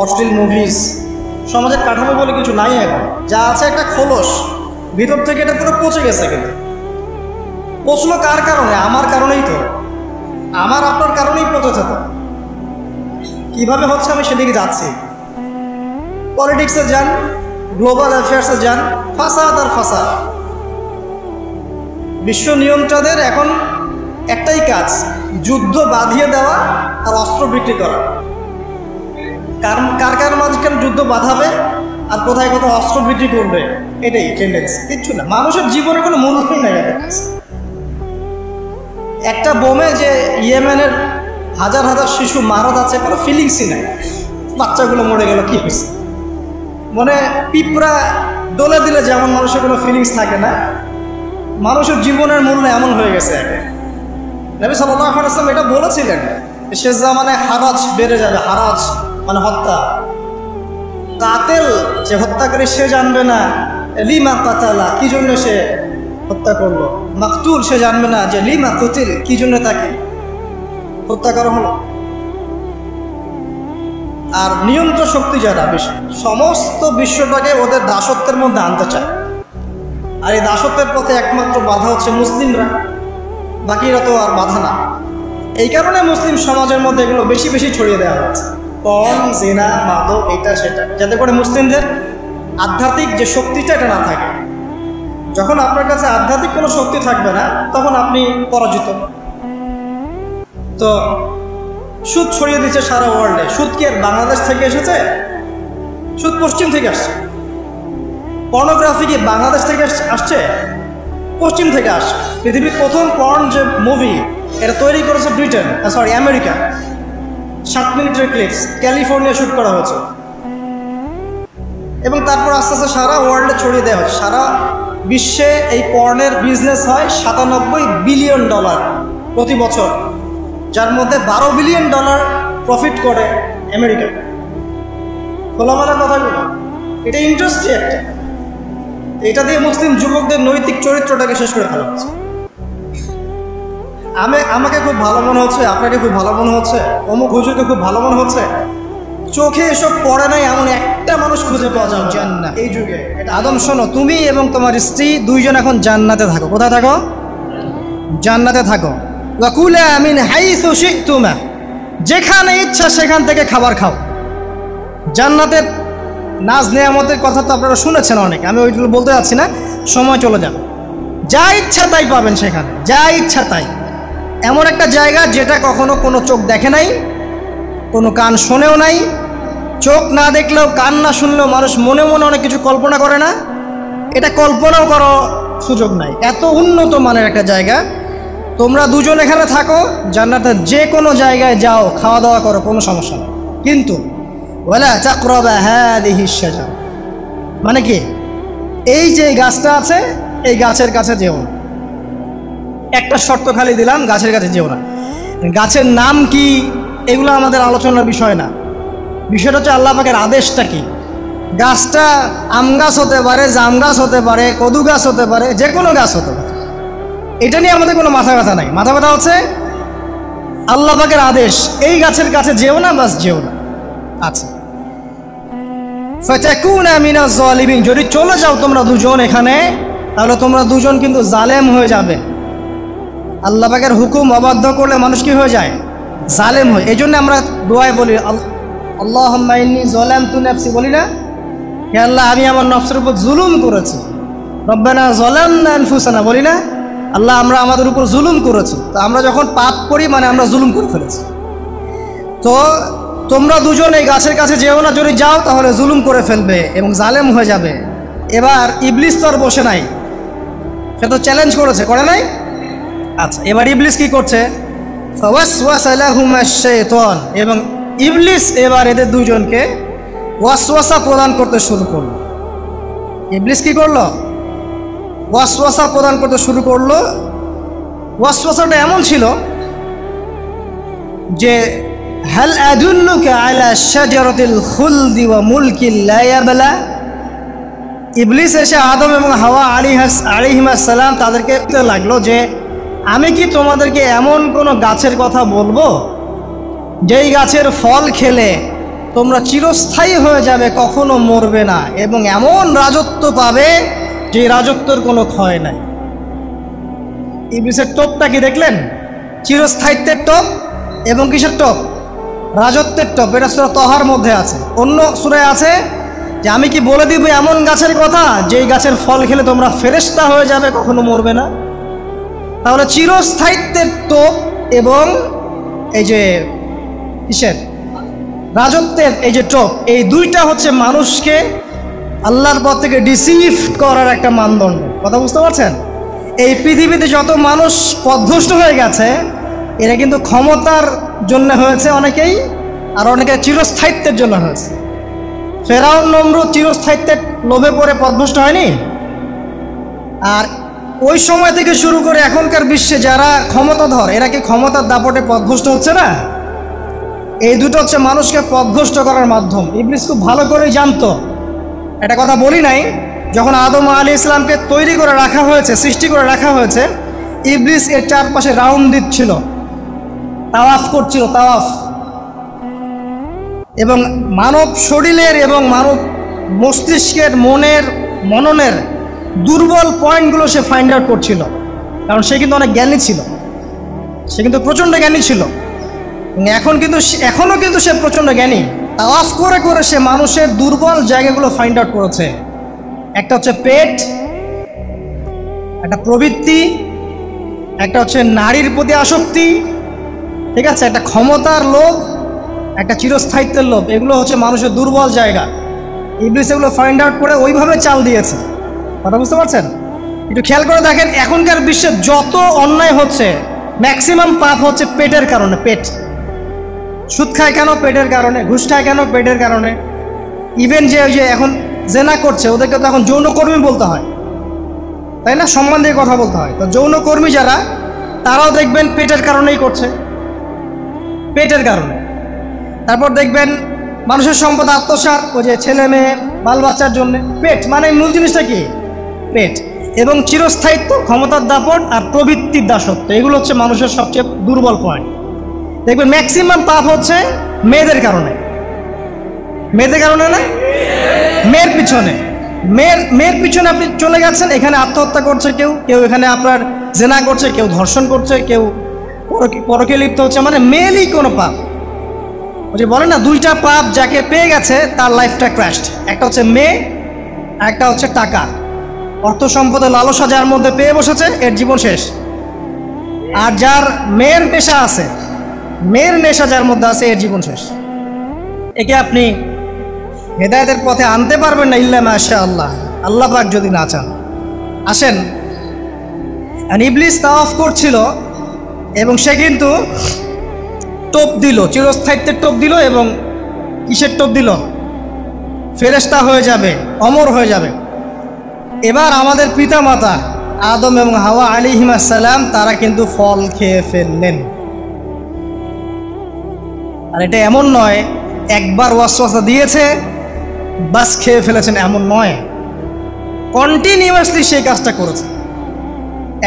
অশ্লীল মুভিজ। সমাজের কাঠামো বলে কিছু নাই এখন, যা আছে একটা খোলস, ভিতর থেকে এটা পুরো পচে গেছে। কিন্তু পচলো কার কারণে? আমার কারণেই তো, আমার আপনার কারণেই পচেছে। তো কীভাবে হচ্ছে আমি সেদিকে যাচ্ছি। পলিটিক্সে যান, গ্লোবাল অ্যাফেয়ার্সে যান, ফাসাদ আর ফাসাদ। বিশ্ব নিয়ন্ত্রকদের এখন একটাই কাজ, যুদ্ধ বাঁধিয়ে দেওয়া আর অস্ত্র বিক্রি করা। কার কার মাঝখানে যুদ্ধ বাঁধাবে আর কোথায় কোথায় অস্ত্র বিক্রি করবে, এটাই টেন্ডেন্সি, কিচ্ছু না। মানুষের জীবনে কোনো মূল্যই নাই। একটা বোমে যে ইয়েমেনের হাজার হাজার শিশু মারা যাচ্ছে, কোনো ফিলিংসই নাই। বাচ্চাগুলো মরে গেল, কি হয়েছে? মনে পিঁপড়া দোলে দিলে যেমন মানুষের কোনো ফিলিংস থাকে না, মানুষের জীবনের মূল্য এমন হয়ে গেছে। নবী সাল্লাল্লাহু আলাইহি ওয়াসাল্লাম এটা বলেছিলেন, শেষ জামানে হারাজ বেড়ে যাবে। হারাজ মানে হত্যা। কাতেল যে হত্যাকারী সে জানবে না লিমা কাতালা, কি জন্য সে হত্যা করলো। মাকতুল সে জানবে না যে লিমা কুতিল, কি জন্য তাকে হত্যা করা হলো। আর নিয়ন্ত্রণ শক্তি যারা সমস্ত বিশ্বটাকে ওদের দাসত্বের মধ্যে আনতে চায়। আর এই দাসত্বের পথে একমাত্র বাধা হচ্ছে মুসলিমরা, বাকিরা তো আর বাধা না। এই কারণে মুসলিম সমাজের মধ্যে এগুলো বেশি বেশি ছড়িয়ে দেওয়া হচ্ছে, পর্ন, জিনা, মাদক, এটা সেটা, যাতে করে মুসলিমদের আধ্যাত্মিক যে শক্তিটা এটা না থাকে। যখন আপনার কাছে আধ্যাত্মিক কোনো শক্তি থাকবে না, তখন আপনি পরাজিত। তো সুদ ছড়িয়ে দিচ্ছে সারা ওয়ার্ল্ডে। সুদ কি আর বাংলাদেশ থেকে এসেছে? সুদ পশ্চিম থেকে আসছে। পর্নোগ্রাফি কি বাংলাদেশ থেকে আসছে? পশ্চিম থেকে আসছে। পৃথিবীর প্রথম পর্ন যে মুভি, এটা তৈরি করেছে ব্রিটেন, আমেরিকা। 7 মিনিটের ক্লিপস, ক্যালিফোর্নিয়া শুট করা হয়েছে। এবং তারপর আস্তে আস্তে সারা ওয়ার্ল্ডে ছড়িয়ে দেওয়া হয়। সারা বিশ্বে এই পর্নের বিজনেস হয় $97 বিলিয়ন প্রতি বছর, যার মধ্যে $12 বিলিয়ন প্রফিট করে আমেরিকা। খোলামেলা কথাগুলো, এটা ইন্ডাস্ট্রি একটা। এটা দিয়ে মুসলিম যুবকদের নৈতিক চরিত্রটাকে শেষ করে ফেলা হচ্ছে। আমাকে খুব ভালো মনে হচ্ছে, আপনাকে খুব ভালো মনে হচ্ছে, অমুক হুজুরকে খুব ভালো মনে হচ্ছে। চোখে এসব পড়ে নাই এমন একটা মানুষ খুঁজে পাওয়া যাবে জান্নাত এই যুগে। এটা আদম, শোনো, তুমি এবং তোমার স্ত্রী দুইজন এখন জান্নাতে থাকো। কোথায় থাকো? জান্নাতে থাকো। ওয়াকুলা মিন হাইসু শি'তুমা, যেখানে ইচ্ছা সেখান থেকে খাবার খাও। জান্নাতের নাজ নেয়ামতের কথা তো আপনারা শুনেছেন অনেক, আমি ওইগুলো বলতে যাচ্ছি না, সময় চলে যাবে। যা ইচ্ছা তাই পাবেন সেখানে, যা ইচ্ছা তাই। এমন একটা জায়গা যেটা কখনো কোনো চোখ দেখে নাই, কোনো কান শোনেও নাই। চোখ না দেখলেও, কান না শুনলেও মানুষ মনে মনে অনেক কিছু কল্পনা করে না, এটা কল্পনাও করার সুযোগ নাই। এত উন্নত মানের একটা জায়গা। তোমরা দুজন এখানে থাকো, জান্নাতের যে কোনো জায়গায় যাও, খাওয়া দাওয়া করো, কোনো সমস্যা নেই। কিন্তু ওয়ালা তাকরাবা হাযিহিশ শাজারা, মানে কি, এই যে গাছটা আছে এই গাছের কাছে যেও না। একটা শর্ত খালি দিলাম, গাছের কাছে যেও না। গাছের নাম কি এগুলো আমাদের আলোচনার বিষয় না। বিষয়টা হচ্ছে আল্লাহ পাকের আদেশটা কি। গাছটা আম গাছ হতে পারে, জাম গাছ হতে পারে, কদু গাছ হতে পারে, যে কোনো গাছ হতে পারে। এটা নিয়ে আমাদের কোনো মাথা ব্যথা নাই। মাথা ব্যথা হচ্ছে আল্লাহ পাকের আদেশ, এই গাছের কাছে যেও না, বাস যেও না। আচ্ছা, ফাতাকুনা মিনাজ জালিমিন, যদি চলে যাও তোমরা দুজন এখানে, তাহলে তোমরা দুজন কিন্তু জালেম হয়ে যাবে। আল্লাহ পাকের হুকুম অবাধ্য করলে মানুষ কি হয়ে যায়? জালেম হয়। এই জন্য আমরা দোয়ায় বলি আল্লাহুম্মা ইন্নী যালামতু নাফসি, বলি না? হে আল্লাহ, আমি আমার নফসের উপর জুলুম করেছি। রব্বানা যালামনা আনফুসানা, বলি না? আল্লাহ, আমরা আমাদের উপর জুলুম করেছি। তো আমরা যখন পাপ করি মানে আমরা জুলুম করে ফেলেছি। তো তোমরা দুজন এই গাছের কাছে যেও না, যদি যাও তাহলে জুলুম করে ফেলবে এবং জালেম হয়ে যাবে। এবার ইবলিস তো আর বসে নাই, সে তো চ্যালেঞ্জ করেছে, করে নাই? আচ্ছা, এবার ইবলিস কি করছে? ফাওয়াসওয়াসা লাহুমাশ শাইতান, এবং ইবলিস এবার এদের দুজনকে ওয়াসওয়াসা প্রদান করতে শুরু করলো। ইবলিস কি করলো? ওয়াসওয়াসা প্রদান করতে শুরু করলো। ওয়াসওয়াসাটা এমন ছিল যে হাল আদুল্লুকা আলা শাজারাতিল খুলদি ওয়া মুলকিন লা ইয়াবলা। ইবলিস এসে আদম এবং হাওয়া আলাইহিস সালাম তাদেরকে লাগলো যে আমি কি তোমাদেরকে এমন কোনো গাছের কথা বলবো যেই গাছের ফল খেলে তোমরা চিরস্থায়ী হয়ে যাবে, কখনো মরবে না, এবং এমন রাজত্ব পাবে যে রাজত্বের কোনো ক্ষয় নাই। ইবলিসের টোপটা কি দেখলেন? চিরস্থায়িত্বের টোপ এবং কিসের টোপ? রাজত্বের টোপ। এটা সূরা তহার মধ্যে আছে। অন্য সূরায় আছে যে আমি কি বলে দিব এমন গাছের কথা যেই গাছের ফল খেলে তোমরা ফেরেশতা হয়ে যাবে, কখনো মরবে না। তাহলে চিরস্থায়িত্বের টোপ এবং এই যে কিসের রাজত্বের এই যে টোপ, এই দুইটা হচ্ছে মানুষকে আল্লাহর পথ থেকে ডিসিভ করার একটা মানদণ্ড। কথা বুঝতে পারছেন? এই পৃথিবীতে যত মানুষ পথভ্রষ্ট হয়ে গেছে, এরা কিন্তু ক্ষমতার জন্য হয়েছে অনেকেই, আর অনেকে চিরস্থায়িত্বের জন্য হয়েছে। ফেরাউন নমরুদ চিরস্থায়িত্বের লোভে পড়ে পথভ্রষ্ট হয়নি, আর ওই সময় থেকে শুরু করে এখনকার বিশ্বে যারা ক্ষমতাধর, এরা কি ক্ষমতার দাপটে পথভ্রষ্ট হচ্ছে না? এই দুটো হচ্ছে মানুষকে পথভ্রষ্ট করার মাধ্যম। ইবলিস খুব ভালো করেই জানতো। একটা কথা বলি নাই, যখন আদম আলাইহিস সালামকে তৈরি করে রাখা হয়েছে, সৃষ্টি করে রাখা হয়েছে, ইবলিস এর চারপাশে রাউন্ড দিচ্ছিল, তাওয়াফ করছিল, তাওয়াফ, এবং মানব শরীরের এবং মানব মস্তিষ্কের, মনের, মননের দুর্বল পয়েন্টগুলো সে ফাইন্ড আউট করছিল। কারণ সে কিন্তু অনেক জ্ঞানী ছিল, সে কিন্তু প্রচণ্ড জ্ঞানী ছিল। এখনও কিন্তু সে প্রচণ্ড জ্ঞানী। তাওয়াফ করে করে সে মানুষের দুর্বল জায়গাগুলো ফাইন্ড আউট করেছে। একটা হচ্ছে পেট, একটা প্রবৃত্তি, একটা হচ্ছে নারীর প্রতি আসক্তি, ঠিক আছে, একটা ক্ষমতার লোভ, একটা চিরস্থায়িত্বের লোভ। এগুলো হচ্ছে মানুষের দুর্বল জায়গা। ইবলিস এগুলো ফাইন্ড আউট করে ওইভাবে চাল দিয়েছে। কথা বুঝতে পারছেন? একটু খেয়াল করে দেখেন, এখনকার বিশ্বে যত অন্যায় হচ্ছে, ম্যাক্সিমাম পাপ হচ্ছে পেটের কারণে। পেট। সুদ খায় কেন? পেটের কারণে। ঘুষ খায় কেন? পেটের কারণে। ইভেন যে এখন জেনা করছে, ওদেরকে তো এখন যৌনকর্মী বলতে হয়, তাই না? সম্মান দিয়ে কথা বলতে হয়। তো যৌনকর্মী যারা, তারাও দেখবেন পেটের কারণেই করছে, পেটের কারণে। তারপর দেখবেন মানুষের সম্পদ আত্মসাৎ, ওই যে ছেলে মেয়ে বাল বাচ্চার জন্য। পেট মানে মূল জিনিসটা কি? পেট। এবং চিরস্থায়িত্ব, ক্ষমতার দাপট আর প্রবৃত্তির দাসত্ব, এগুলো হচ্ছে মানুষের সবচেয়ে দুর্বল পয়েন্ট। দেখবেন ম্যাক্সিমাম পাপ হচ্ছে মেয়েদের কারণে। মেয়েদের কারণে না, মেয়ের পিছনে। মেয়ের পিছনে আপনি চলে গেছেন, এখানে আত্মহত্যা করছে কেউ, কেউ এখানে আপনার জেনা করছে, কেউ ধর্ষণ করছে, কেউ পরকে লিপ্ত হচ্ছে। মানে মেয়েরই কোনো পাপ। ওই যে বলে না, দুইটা পাপ যাকে পেয়ে গেছে তার লাইফটা ক্র্যাশড। একটা হচ্ছে মেয়ে, একটা হচ্ছে টাকা। অর্থ সম্পদের লালসা যার মধ্যে পেয়ে বসেছে, এর জীবন শেষ। আর যার মেয়ের নেশা আছে, মেয়ের নেশা যার মধ্যে আছে, এর জীবন শেষ। একে আপনি হেদায়েতের পথে আনতে পারবেন না ইল্লা মাশাআল্লাহ, আল্লাহ পাক যদি না চান। আসেন, ইবলিস তাওয়াফ করছিল এবং সে কিন্তু টোপ দিল, চিরস্থায়িত্বের টোপ দিল। এবং কিসের টোপ দিল? ফেরেশতা হয়ে যাবে, অমর হয়ে যাবে। এবার আমাদের পিতামাতা আদম এবং হাওয়া আলাইহিস সালাম, তারা কিন্তু ফল খেয়ে ফেললেন। আর এটা এমন নয় একবার ওয়াসওয়াসা দিয়েছে বাস খেয়ে ফেলেছেন, এমন নয়। কন্টিনিউয়াসলি সেই কাজটা করেছে।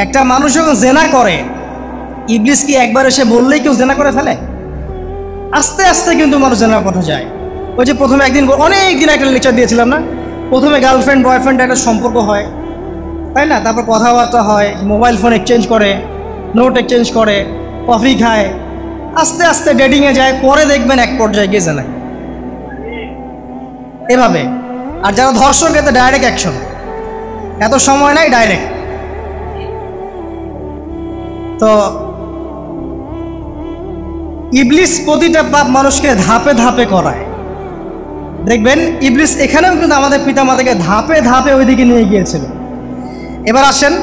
একটা মানুষ যখন জেনা করে, ইবলিস কি একবার এসে বললেই কেউ জেনা করে ফেলে? আস্তে আস্তে কিন্তু মানুষ জেনার পথে যায়। ওই যে প্রথমে একদিন, অনেক দিন একটা লেকচার দিয়েছিলাম না, প্রথমে গার্লফ্রেন্ড বয়ফ্রেন্ড একটা সম্পর্ক হয়, তাই না? তারপর কথাবার্তা হয়, মোবাইল ফোন এক্সচেঞ্জ করে, নোট এক্সচেঞ্জ করে, কফি খায়, আস্তে আস্তে ডেটিংয়ে যায়, পরে দেখবেন এক পর্যায়ে গিয়ে জানায় এভাবে। আর যারা ধর্ষক, এতে ডাইরেক্ট অ্যাকশন, এত সময় নাই, ডাইরেক্ট। তো ইবলিস প্রতিটা পাপ মানুষকে ধাপে ধাপে করায়। দেখবেন ইবলিস এখানেও কিন্তু আমাদের পিতামাতাকে ধাপে ধাপে ওইদিকে নিয়ে গিয়েছিল। এবার আসেন,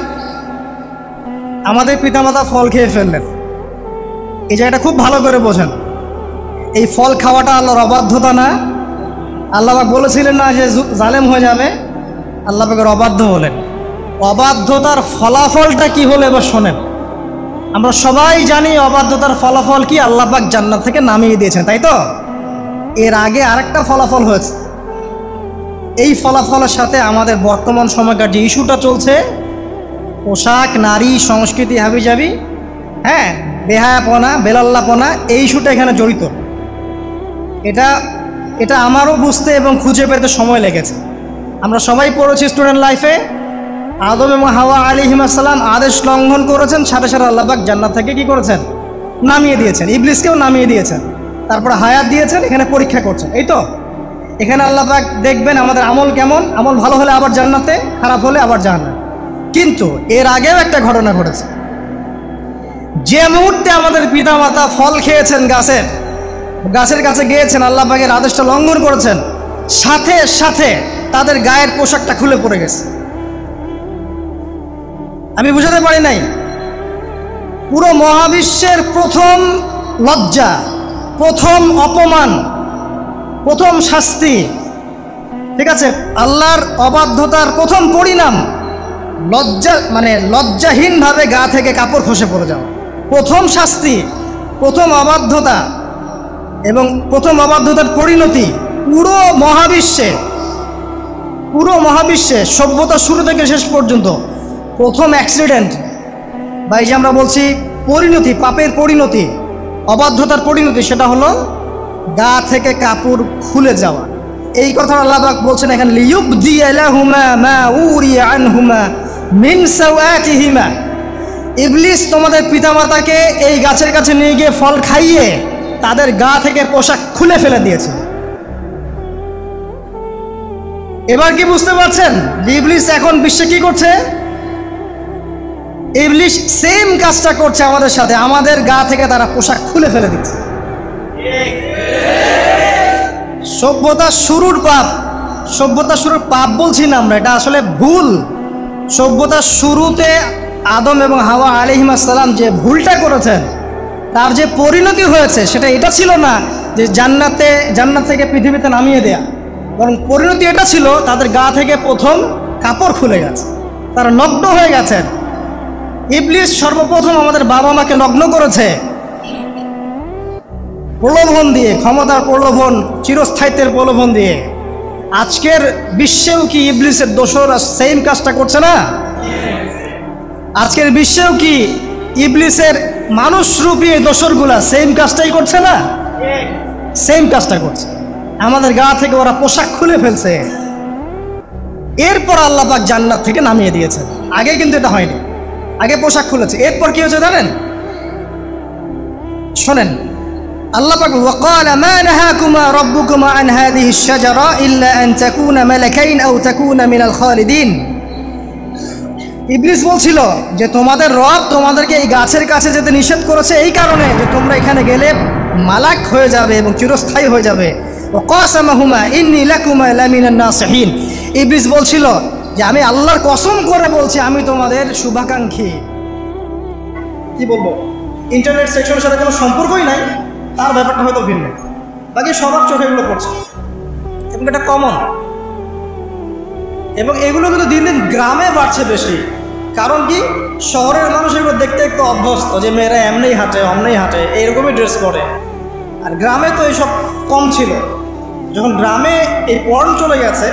আমাদের পিতামাতা ফল খেয়ে ফেললেন, এই জায়গাটা খুব ভালো করে বোঝেন। এই ফল খাওয়াটা আল্লাহর অবাধ্যতা না? আল্লাহ পাক বলেছিলেন না যে জালেম হয়ে যাবে? আল্লাহ পাকের অবাধ্য হলেন। অবাধ্যতার ফলাফলটা কি হলো এবার শোনেন। আমরা সবাই জানি অবাধ্যতার ফলাফল কি, আল্লাহ পাক জান্নাত থেকে নামিয়ে দিয়েছেন, তাই তো? এর আগে আরেকটা ফলাফল হয়েছে। এই ফলাফলের সাথে আমাদের বর্তমান সময়কার যে ইস্যুটা চলছে, পোশাক, নারী, সংস্কৃতি, হাবিজাবি, হ্যাঁ, বেহায়াপনা, বেলাল্লাপনা, এই ইস্যুটা এখানে জড়িত। এটা আমারও বুঝতে এবং খুঁজে পেতে সময় লেগেছে। আমরা সবাই পড়েছি স্টুডেন্ট লাইফে, আদম এবং হাওয়া আলাইহিস সালাম আদেশ লঙ্ঘন করেছেন, সাথে সাথে আল্লাহ পাক জান্নাত থেকে কি করেছেন? নামিয়ে দিয়েছেন। ইবলিসকেও নামিয়ে দিয়েছেন, তারপরে হায়াত দিয়েছেন, এখানে পরীক্ষা করছেন। এই তো এখানে আল্লাহ পাক দেখবেন আমাদের আমল কেমন, আমল ভালো হলে আবার জান্নাতে, খারাপ হলে আবার জাহান্নামে। কিন্তু এর আগেও একটা ঘটনা ঘটেছে। যে মুহূর্তে আমাদের পিতামাতা ফল খেয়েছেন, গাছের কাছে গিয়েছেন, আল্লাহ পাকের আদেশটা লঙ্ঘন করেছেন, সাথে সাথে তাদের গায়ের পোশাকটা খুলে পড়ে গেছে। আমি বুঝাতে পারি নাই, পুরো মহাবিশ্বের প্রথম লজ্জা, প্রথম অপমান, প্রথম শাস্তি, ঠিক আছে, আল্লাহর অবাধ্যতার প্রথম পরিণাম, লজ্জাহীনভাবে গা থেকে কাপড় খসে পড়ে যাওয়া। প্রথম শাস্তি, প্রথম অবাধ্যতা এবং প্রথম অবাধ্যতার পরিণতি পুরো মহাবিশ্বে সভ্যতার শুরু থেকে শেষ পর্যন্ত প্রথম অ্যাক্সিডেন্ট বা এই যে আমরা বলছি পরিণতি, পাপের পরিণতি, অবাধ্যতার পরিণতি, সেটা হলো গা থেকে কাপড় খুলে যাওয়া। এই কথা আল্লাহ পাক বলছেন এখানে, লিয়ুবদিয়া লাহুমা মা উরিয়া আনহুমা মিন সাওয়াতিহিমা। ইবলিস তোমাদের পিতামাতাকে এই গাছের কাছে নিয়ে গিয়ে ফল খাইয়ে তাদের গা থেকে পোশাক খুলে ফেলে দিয়েছে। এবার কি বুঝতে পারছেন যে ইবলিস এখন বিশ্বে কি করছে? ইবলিস সেম কাজটা করছে আমাদের সাথে, আমাদের গা থেকে তারা পোশাক খুলে ফেলে দিচ্ছে। সভ্যতার শুরুর পাপ বলছি না আমরা, এটা আসলে ভুল। সভ্যতার শুরুতে আদম এবং হাওয়া আলাইহিস সালাম যে ভুলটা করেছেন, তার যে পরিণতি হয়েছে সেটা এটা ছিল না যে জান্নাত থেকে পৃথিবীতে নামিয়ে দেয়া, বরং পরিণতি এটা ছিল তাদের গা থেকে প্রথম কাপড় খুলে গেছে, তারা নগ্ন হয়ে গেছেন। ইবলিস সর্বপ্রথম আমাদের বাবা মাকে নগ্ন করেছে প্রলোভন দিয়ে, ক্ষমতার প্রলোভন, চিরস্থায়িত্বের প্রলোভন দিয়ে। আজকের বিশ্বেও কি ইবলিসের দোসররা সেম কাজটা করছে না? আজকের বিশ্বেও কি ইবলিসের মানুষরূপী দোসরগুলা সেম কাজটাই করছে না? সেম কাজটা করছে। আমাদের গা থেকে ওরা পোশাক খুলে ফেলছে, এরপর আল্লাহ পাক জান্নাত থেকে নামিয়ে দিয়েছেন। আগে কিন্তু এটা হয়নি, আগে পোশাক খুলেছে। এরপর কি হয়েছে জানেন? শোনেন, আল্লাহ পাক ওয়াকালা মা নাহাকুমা রাব্বুকুমা আন হাযিহি আশ-শাজারা ইল্লা আন তাকুনা মালাকাইন আও তাকুনা মিনাল খালিদিন। ইবলিস বলছিল যে তোমাদের রব তোমাদেরকে এই গাছের কাছে যেতে নিষেধ করেছে এই কারণে যে তোমরা এখানে গেলে মালাক হয়ে যাবে এবং চিরস্থায়ী হয়ে যাবে। ওয়াকাসামাহুমা ইন্নী লাকুমা লামিনান নাসিহিন। ইবলিস বলছিল যে আমি আল্লাহর কসম করে বলছি আমি তোমাদের শুভাকাঙ্ক্ষী। কি বলবো, ইন্টারনেট সেকশনের সাথে কোনো সম্পর্কই নাই, তার ব্যাপারটা হয়তো ভিন্ন, বাকি সবার চোখে এগুলো পড়ছে এবং এটা কমন। এবং এগুলো কিন্তু দিন দিন গ্রামে বাড়ছে বেশি। কারণ কি, শহরের মানুষ এগুলো দেখতে একটু অভ্যস্ত যে মেয়েরা এমনি হাঁটে অমনি হাঁটে, এইরকমই ড্রেস পরে। আর গ্রামে তো এইসব কম ছিল। যখন গ্রামে এই পর্ন চলে গেছে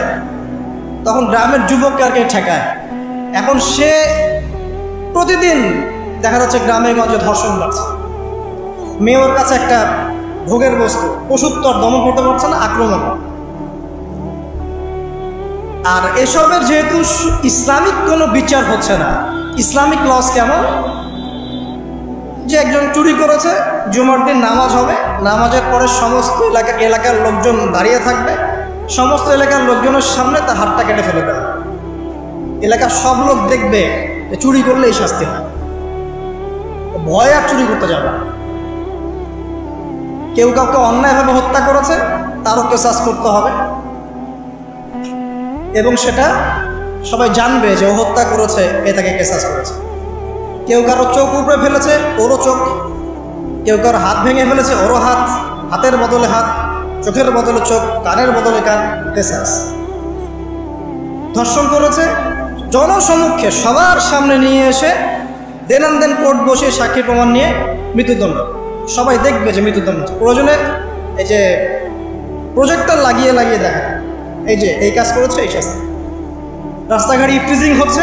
তখন গ্রামের যুবককে আর কে ঠেকায়। এখন সে প্রতিদিন দেখা যাচ্ছে গ্রামে গঞ্জে ধর্ষণ বাড়ছে, মেয়ের কাছে একটা ভোগের বস্তু, পশুত্বর দমন করতে পারছে না, আক্রমণ। আর এসবের যেহেতু ইসলামিক কোনো বিচার হচ্ছে না, ইসলামিক লস কেমন, যে একজন চুরি করেছে, জুমার দিন নামাজ হবে, নামাজের পরে সমস্ত এলাকার লোকজন দাঁড়িয়ে থাকবে, সমস্ত এলাকার লোকজনের সামনে তার হাতটা কেটে ফেলে দেবে। এলাকার সব লোক দেখবে যে চুরি করলে এই শাস্তি হয়, ভয় আর চুরি করতে যাবে। কেউ কাউকে অন্যায়ভাবে হত্যা করেছে, তারও কেসাস করতে হবে এবং সেটা সবাই জানবে যে ও হত্যা করেছে, এ তাকে কেসাস করেছে। কেউ কারো চোখ উপড়ে ফেলেছে, ওরও চোখ। কেউ কারো হাত ভেঙে ফেলেছে, ওরও হাত। হাতের বদলে হাত, চোখের বদলে চোখ, কানের বদলে কান, কেসাস। ধর্ষণ করেছে, জনসমক্ষে সবার সামনে নিয়ে এসে দেন কোর্ট বসে সাক্ষী প্রমাণ নিয়ে মৃত্যুদণ্ড। সবাই দেখবে যে মৃত্যুদণ্ড। প্রয়োজনে এই যে প্রজেক্টর লাগিয়ে দেখা, এই যে এই কাজ করেছে, এই শাস্তি। রাস্তাঘাটে ইফটিজিং হচ্ছে,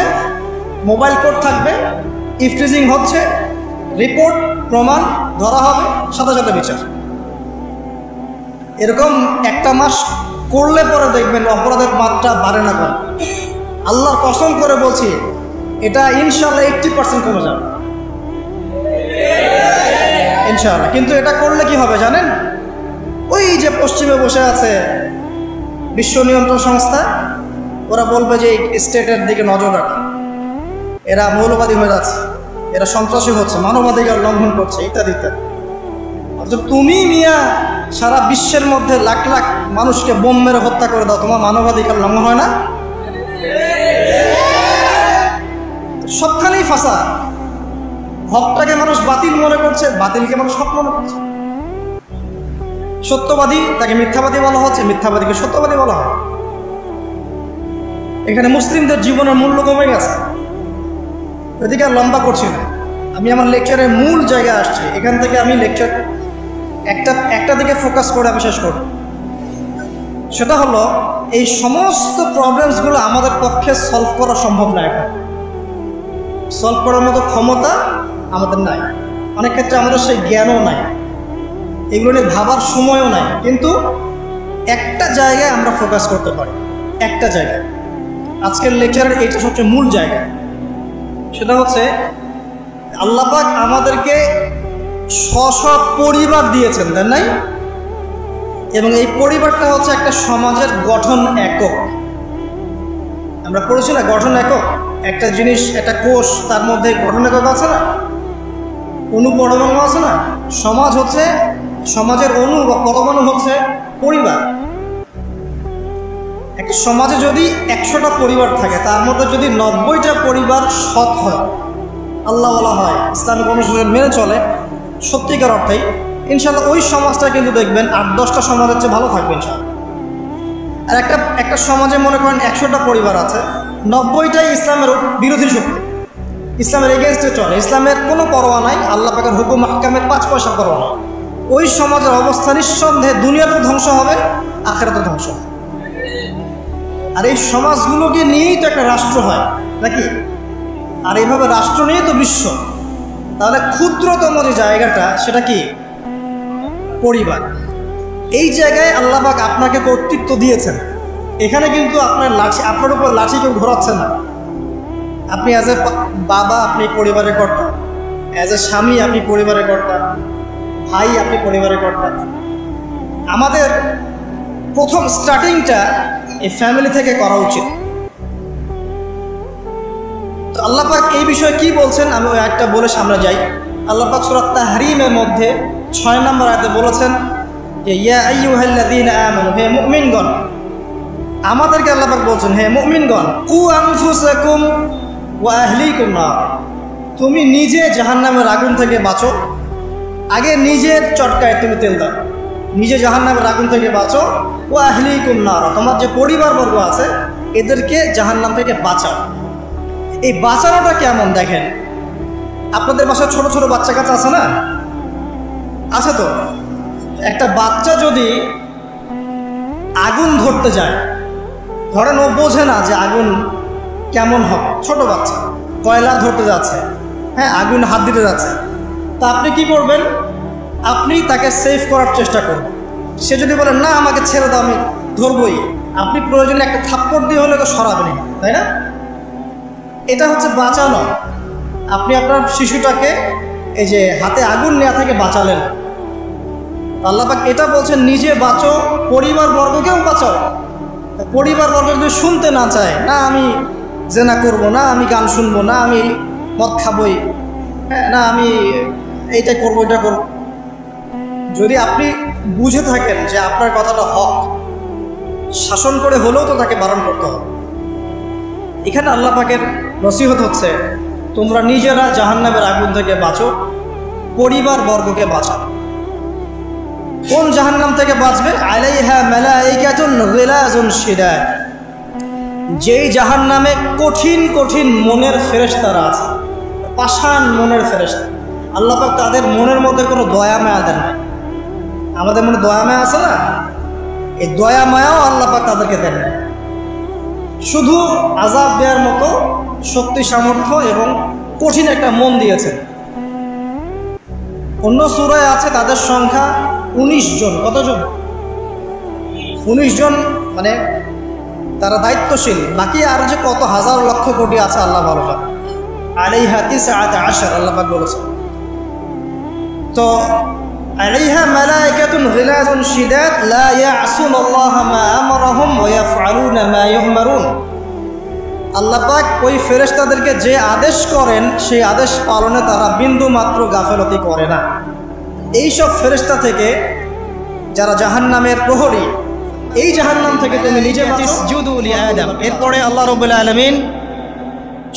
মোবাইল কোর্ট থাকবে, ইফটিজিং হচ্ছে, রিপোর্ট প্রমাণ ধরা হবে, সাথে সাথে বিচার। এরকম একটা মাস করলে পরে দেখবেন অপরাধের মাত্রা বাড়ে না কম। আল্লাহর কসম করে বলছি, এটা ইনশাআল্লাহ 80% কমে যাবে ইনশাআল্লাহ। কিন্তু এটা করলে কি হবে জানেন? ওই যে পশ্চিমে বসে আছে বিশ্ব নিয়ন্ত্রণ সংস্থা, ওরা বলবে যে এই স্টেটের দিকে নজর রাখে, এরা মৌলবাদী হয়ে যাচ্ছে, এরা সন্ত্রাসী হচ্ছে, মানবাধিকার লঙ্ঘন করছে, ইত্যাদি ইত্যাদি। অথচ তুমি মিয়া সারা বিশ্বের মধ্যে লাখ লাখ মানুষকে বোম মেরে হত্যা করে দাও, তোমার মানবাধিকার লঙ্ঘন হয় না? সবখানেই ফাঁসা। হকটাকে মানুষ বাতিল মনে করছে, বাতিলকে মানুষ হক মনে করছে। সত্যবাদী তাকে মিথ্যাবাদী বলা হচ্ছে, মিথ্যাবাদীকে সত্যবাদী বলা হয়। এখানে মুসলিমদের জীবনের মূল্য কমে গেছে। এদিকে আর লম্বা করছি না, আমি আমার লেকচারের মূল জায়গায় আসছি। এখান থেকে আমি লেকচার একটা দিকে ফোকাস করে আমি শেষ করব। সেটা হলো এই সমস্ত প্রবলেমসগুলো আমাদের পক্ষে সলভ করা সম্ভব না। এখন সলভ করার মতো ক্ষমতা আমাদের নাই, অনেক ক্ষেত্রে আমাদের সেই জ্ঞানও নাই, এগুলো নিয়ে ভাবার সময়ও নাই। কিন্তু একটা জায়গায় আমরা ফোকাস করতে পারি, একটা জায়গায়। আজকের লেকচারের এইটা সবচেয়ে মূল জায়গা। সেটা হচ্ছে আল্লাহ পাক আমাদেরকে স্ব পরিবার দিয়েছেন, তাই নাই? এবং এই পরিবারটা হচ্ছে একটা সমাজের গঠন একক। আমরা পড়েছি না গঠন একক, একটা জিনিস, একটা কোষ, তার মধ্যে গঠন একক আছে না, অণু পরমাণু আছে না। সমাজ হচ্ছে, সমাজের অণু বা পরমাণু হচ্ছে পরিবার। একটা সমাজে যদি 100টা পরিবার থাকে, তার মধ্যে যদি 90টা পরিবার সৎ হয়, আল্লাহওয়ালা হয়, ইসলামিক অনুশাসন মেনে চলে সত্যিকার অর্থেই, ইনশাআল্লাহ ওই সমাজটা কিন্তু দেখবেন 8-10টা সমাজের চেয়ে ভালো থাকবে ইনশাআল্লাহ। আর একটা সমাজে মনে করেন 100টা পরিবার আছে, 90টাই ইসলামের বিরোধী শক্তি, ইসলামের এগেনস্টে চলে, ইসলামের কোনো পরোয়া নাই, আল্লাহ পাকের হুকুম আহকামের 5 পয়সা পরোয়া নাই। ওই সমাজের অবস্থা নিঃসন্দেহে দুনিয়াতেও ধ্বংস হবে, আখিরাতেও ধ্বংস হবে। আর এই সমাজগুলোকে নিয়েই তো একটা রাষ্ট্র হয় নাকি? আর এইভাবে রাষ্ট্র নিয়েই তো বিশ্ব। তাহলে ক্ষুদ্রতম যে জায়গাটা সেটা কি? পরিবার। এই জায়গায় আল্লাহ পাক আপনাকে কর্তৃত্ব দিয়েছেন। এখানে কিন্তু আপনার উপর লাঠি কেউ ঘোরাচ্ছে না। আপনি অ্যাজ এ বাবা আপনি পরিবারের কর্তা, অ্যাজ এ স্বামী আপনি পরিবারের কর্তা, ভাই আপনি পরিবারের কর্তা। আমাদের প্রথম স্টার্টিংটা এই ফ্যামিলি থেকে করা উচিত। তো আল্লাহ পাক এই বিষয়ে কি বলছেন আমি ওই একটা বলে সামনে যাই। আল্লাহ পাক সূরা তাহরিমের মধ্যে 6 নম্বর আয়াতে বলেছেন যে ইয়া আইয়ুহাল্লাযীনা আমানু, হে মুমিনগণ। আমাদেরকে আল্লাহ পাক বলছেন হে মুমিনগণ, কু আনফুসাকুম ওয়া আহলিকুম নার, তুমি নিজে জাহান্নামের আগুন থেকে বাঁচো। আগে নিজের চটকায় তুমি তেল দাও, নিজে জাহান্নামের আগুন থেকে বাঁচো। ওয়া আহলিকুম নার, তোমার যে পরিবারবর্গ আছে এদেরকে জাহান্নাম থেকে বাঁচাও। এই বাঁচানোটা কেমন দেখেন, আপনাদের বাসায় ছোট ছোট বাচ্চা কাচ্চা আছে না? আছে তো। একটা বাচ্চা যদি আগুন ধরতে যায়, ধরেন ও বোঝে না যে আগুন কেমন হবে, ছোট বাচ্চা কয়লা ধরতে যাচ্ছে, হ্যাঁ আগুন হাত দিতে যাচ্ছে, তা আপনি কি করবেন? আপনি তাকে সেভ করার চেষ্টা করবেন। সে যদি বলে না আমাকে ছেড়ে দাও আমি ধরবই, আপনি প্রয়োজনে একটা থাপ্পড় দিয়ে হলে তো সরাবেন, তাই না? এটা হচ্ছে বাঁচানো। আপনি আপনার শিশুটাকে এই যে হাতে আগুন নেওয়া থেকে বাঁচালেন। আল্লাহ পাক এটা বলছেন নিজে বাঁচো, পরিবারবর্গকেও বাঁচাও। পরিবারবর্গ যদি শুনতে না চায়, না আমি জেনা করব না, আমি গান শুনবো না, আমি মদ খাবই, হ্যাঁ না আমি এইটা করবো এটা করব, যদি আপনি বুঝে থাকেন যে আপনার কথাটা হক, শাসন করে হলেও তো তাকে বারণ করতে হবে। এখানে আল্লাহ পাকের নসিহত হচ্ছে তোমরা নিজেরা জাহান্নামের আগুন থেকে বাঁচো, পরিবারবর্গকে বাঁচাও। কোন জাহান্নাম থেকে বাঁচবে? আলাইহা মালাইকাতুন গিলাজুন শিদাদ, যেই জাহান্নামে কঠিন কঠিন মনের ফেরেশতারা আছে, পাষাণ মনের ফেরেশতা। আল্লাহ পাক তাদের মনের মধ্যে কোনো দয়া মায়া দেন না। আমাদের মনে দয়া মায়া আছে না, এই দয়া মায়াও আল্লাহ পাক তাদেরকে দেন না। শুধু আযাব দেওয়ার মতো শক্তি সামর্থ্য এবং কঠিন একটা মন দিয়েছেন। অন্য সূরায় আছে তাদের সংখ্যা 19 জন। কতজন? 19 জন, মানে তারা দায়িত্বশীল। বাকি আর যে কত হাজার লক্ষ কোটি আছে আল্লাহ ভালো জানেন। আলাইহা তিসআতা আশার আল্লাহ পাক বলেছেন। তো আলাইহা মালাইকাতুন গিলাজুন শিদাদ লা ইয়াসুনাল্লাহা মা আমারাহুম ওয়া ইয়াফআলুনা মা ইউমারুন। আল্লাহ পাক ওই ফেরেশতাদেরকে যে আদেশ করেন সেই আদেশ পালনে তারা বিন্দু মাত্র গাফেলতি করে না। এইসব ফেরেশতা থেকে যারা জাহান্নামের প্রহরী, এই জাহান্নাম থেকে তুমি নিজে ইসজুদু লিআদম। এরপরে আল্লাহ রাব্বুল আলামিন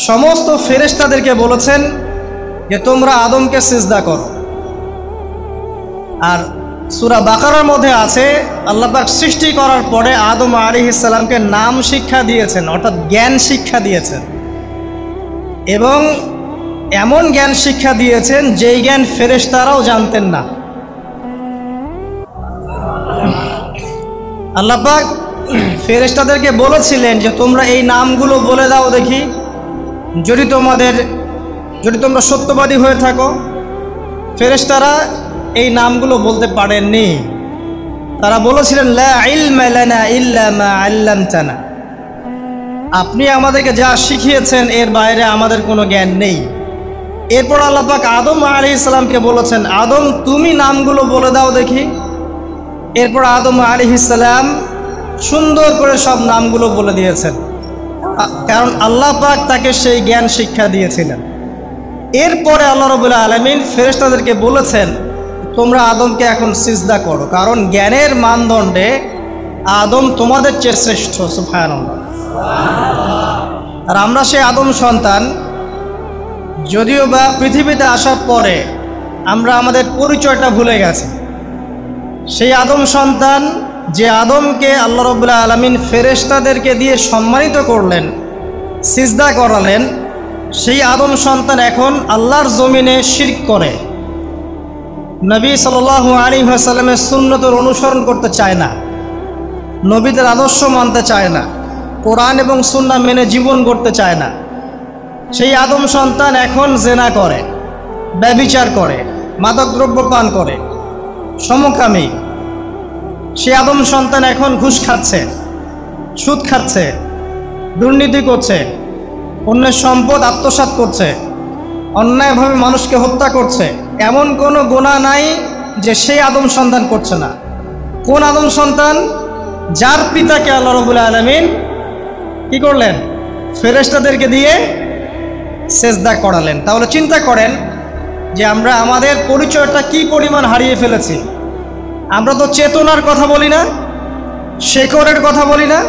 সমস্ত ফেরেশতাদেরকে বলেছেন যে তোমরা আদমকে সিজদা করো। আর সূরা বাকারার মধ্যে আছে আল্লাহ পাক সৃষ্টি করার পরে আদম আলাইহিস সালামকে নাম শিক্ষা দিয়েছেন, অর্থাৎ জ্ঞান শিক্ষা দিয়েছেন। এবং এমন জ্ঞান শিক্ষা দিয়েছেন যেই জ্ঞান ফেরেশতারাও জানতেন না। আল্লাহ পাক ফেরেশতাদেরকে বলেছিলেন যে তোমরা এই নামগুলো বলে দাও দেখি, যদি তোমরা সত্যবাদী হয়ে থাকো। ফেরেশতারা এই নামগুলো বলতে পারেননি। তারা বলেছিলেন লা ইলমা লানা ইল্লা মা আল্লামতানা, আপনি আমাদেরকে যা শিখিয়েছেন এর বাইরে আমাদের কোনো জ্ঞান নেই। এরপর আল্লাহ পাক আদম আলাইহিস সালামকে বলেছেন, আদম তুমি নামগুলো বলে দাও দেখি। এরপর আদম আলাইহিস সালাম সুন্দর করে সব নামগুলো বলে দিয়েছেন, কারণ আল্লাহ পাক তাকে সেই জ্ঞান শিক্ষা দিয়েছিলেন। এরপরে আল্লাহ রাব্বুল আলামিন ফেরেশতাদেরকে বলেছেন তোমরা আদমকে এখন সিজদা করো, কারণ জ্ঞানের মানদণ্ডে আদম তোমাদের চেয়ে শ্রেষ্ঠ। সুবহানাল্লাহ। আর আমরা সেই আদম সন্তান, যদিও বা পৃথিবীতে আসার পরে আমরা আমাদের পরিচয়টা ভুলে গেছি। সেই আদম সন্তান যে আদমকে আল্লাহ রাব্বুল আলামিন ফেরেশতাদেরকে দিয়ে সম্মানিত করলেন, সিজদা করালেন, সেই আদম সন্তান এখন আল্লাহর জমিনে শিরক করে, নবী সাল্লাল্লাহু আলাইহি ওয়াসাল্লামের সুন্নতের অনুসরণ করতে চায় না, নবীদের আদর্শ মানতে চায় না, কোরআন এবং সুন্নাহ মেনে জীবন গড়তে চায় না। সেই আদম সন্তান এখন জেনা করে, ব্যভিচার করে, মাদকদ্রব্য পান করে, সমকামী। সেই আদম সন্তান এখন ঘুষ খাচ্ছে, সুদ খাচ্ছে, দুর্নীতি করছে, অন্যের সম্পদ আত্মসাৎ করছে, অন্যায়ভাবে মানুষকে হত্যা করছে। এমন কোনো গুনাহ নাই যে সেই আদম সন্তান করছে না। কোন আদম সন্তান? যার পিতাকে আল্লাহ রাব্বুল আলামিন কি করলেন? ফেরেশতাদেরকে দিয়ে সেজদা করালেন। তাহলে চিন্তা করেন যে আমরা আমাদের পরিচয়টা কি পরিমাণ হারিয়ে ফেলেছি। আমরা তো চেতনার কথা বলি না, শেকড়ের কথা বলি না,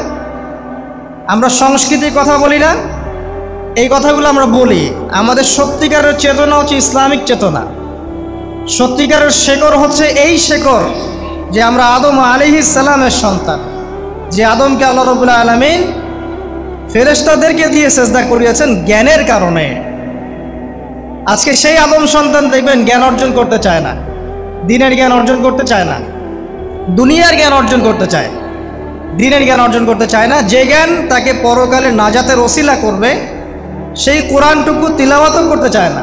আমরা সংস্কৃতির কথা বলি না। এই কথাগুলো আমরা বলি। আমাদের সত্যিকারের চেতনা হচ্ছে ইসলামিক চেতনা। সত্যিকারের শেকড় হচ্ছে এই শেকড় যে আমরা আদম আলাইহিস সালামের সন্তান, যে আদমকে আল্লাহ রাব্বুল আলামিন ফেরেশতাদেরকে দিয়ে সেজদা করিয়েছেন জ্ঞানের কারণে। আজকে সেই আদম সন্তান দেখবেন জ্ঞান অর্জন করতে চায় না, দিনের জ্ঞান অর্জন করতে চায় না, দুনিয়ার জ্ঞান অর্জন করতে চায়, দিনের জ্ঞান অর্জন করতে চায় না। যে জ্ঞান তাকে পরকালে নাজাতের ওসিলা করবে সেই কোরআনটুকু তিলাওয়াতও করতে চায় না,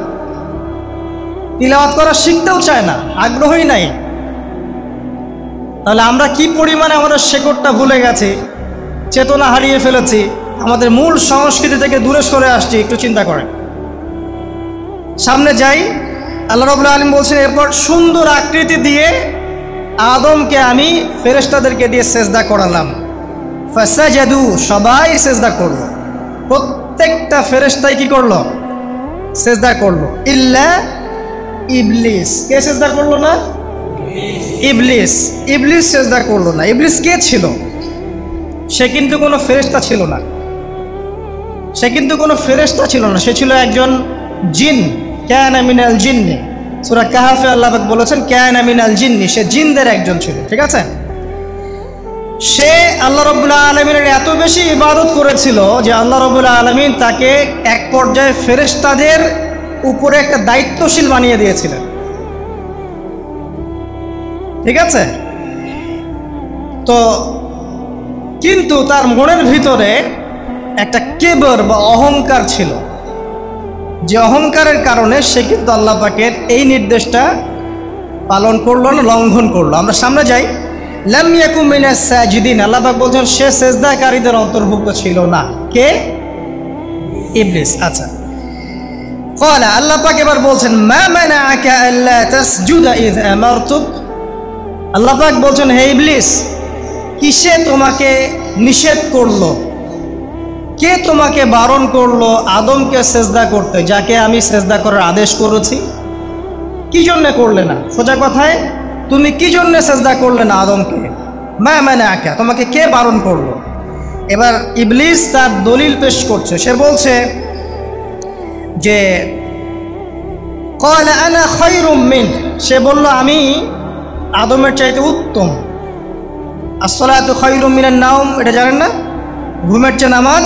তিলাওয়াত করা শিখতেও চায় না, আগ্রহই নাই। তাহলে আমরা কি পরিমাণে আমাদের শেকড়টা ভুলে গেছি, চেতনা হারিয়ে ফেলেছি, আমাদের মূল সংস্কৃতি থেকে দূরে সরে আসছি। একটু চিন্তা করেন। সামনে যাই, আল্লাহ রাব্বুল আলামিন বলছেন এরপর সুন্দর আকৃতি দিয়ে আদমকে আমি ফেরেশতাদেরকে দিয়ে সেজদা করালাম। ফাসাজাদু, সবাই সেজদা করলো, প্রত্যেকটা ফেরেশতাই কি করলো? সেজদা করলো। ইল্লা ইবলিস। কে সেজদা করলো না? ইবলিস। ইবলিস সেজদা করলো না। ইবলিস কে ছিল? সে কিন্তু কোনো ফেরেশতা ছিল না। সে কিন্তু কোনো ফেরেশতা ছিল না, সে ছিল একজন জিন। কানা মিনাল জিন্নি, সূরা কাহফে আল্লাহ পাক বলেছেন কানা মিনাল জিন্নি, সে জিনদের একজন ছিল। ঠিক আছে? সে আল্লাহ রাব্বুল আলামিনের এত বেশি ইবাদত করেছিল যে আল্লাহ রাব্বুল আলামিন তাকে এক পর্যায়ে ফেরেশতাদের উপরে একটা দায়িত্বশীল বানিয়ে দিয়েছিলেন। ঠিক আছে? তো কিন্তু তার মনের ভিতরে একটা কেবর বা অহংকার ছিল, যে অহংকারের কারণে সে কিন্তু আল্লাহ পাকের এই নির্দেশটা পালন করলো না, লঙ্ঘন করলো। আমরা সামনে যাই। লাম ইয়াকুম মিনাস সাজিদিন, আল্লাহ পাক বলছেন সে সেজদাকারীদের অন্তর্ভুক্ত ছিল না। কে? ইবলিস। আচ্ছা, ক্বালা, আল্লাহ পাক এবার বলছেন মা মানাআকা আল্লা তাসজুদা ইয আমারতুক। আল্লাহ পাক বলছেন হে ইবলিস, কিসে তোমাকে নিষেধ করলো, কে তোমাকে বারণ করলো আদমকে সেজদা করতে, যাকে আমি সেজদা করার আদেশ করেছি? কি জন্য করলে না? সোজা কথায় তুমি কি জন্য সেজদা করলে না আদমকে? মা মানাআকা, তোমাকে কে বারণ করলো? এবার ইবলিস তার দলিল পেশ করছে। সে বলছে যে ক্বালা আনা খায়রুম মিন, সে বলল আমি আদমের চাইতে উত্তম। আসসালাতু খায়রুম মিনান নাওম, এটা জানেন না? ঘুমের চেয়ে নামাজ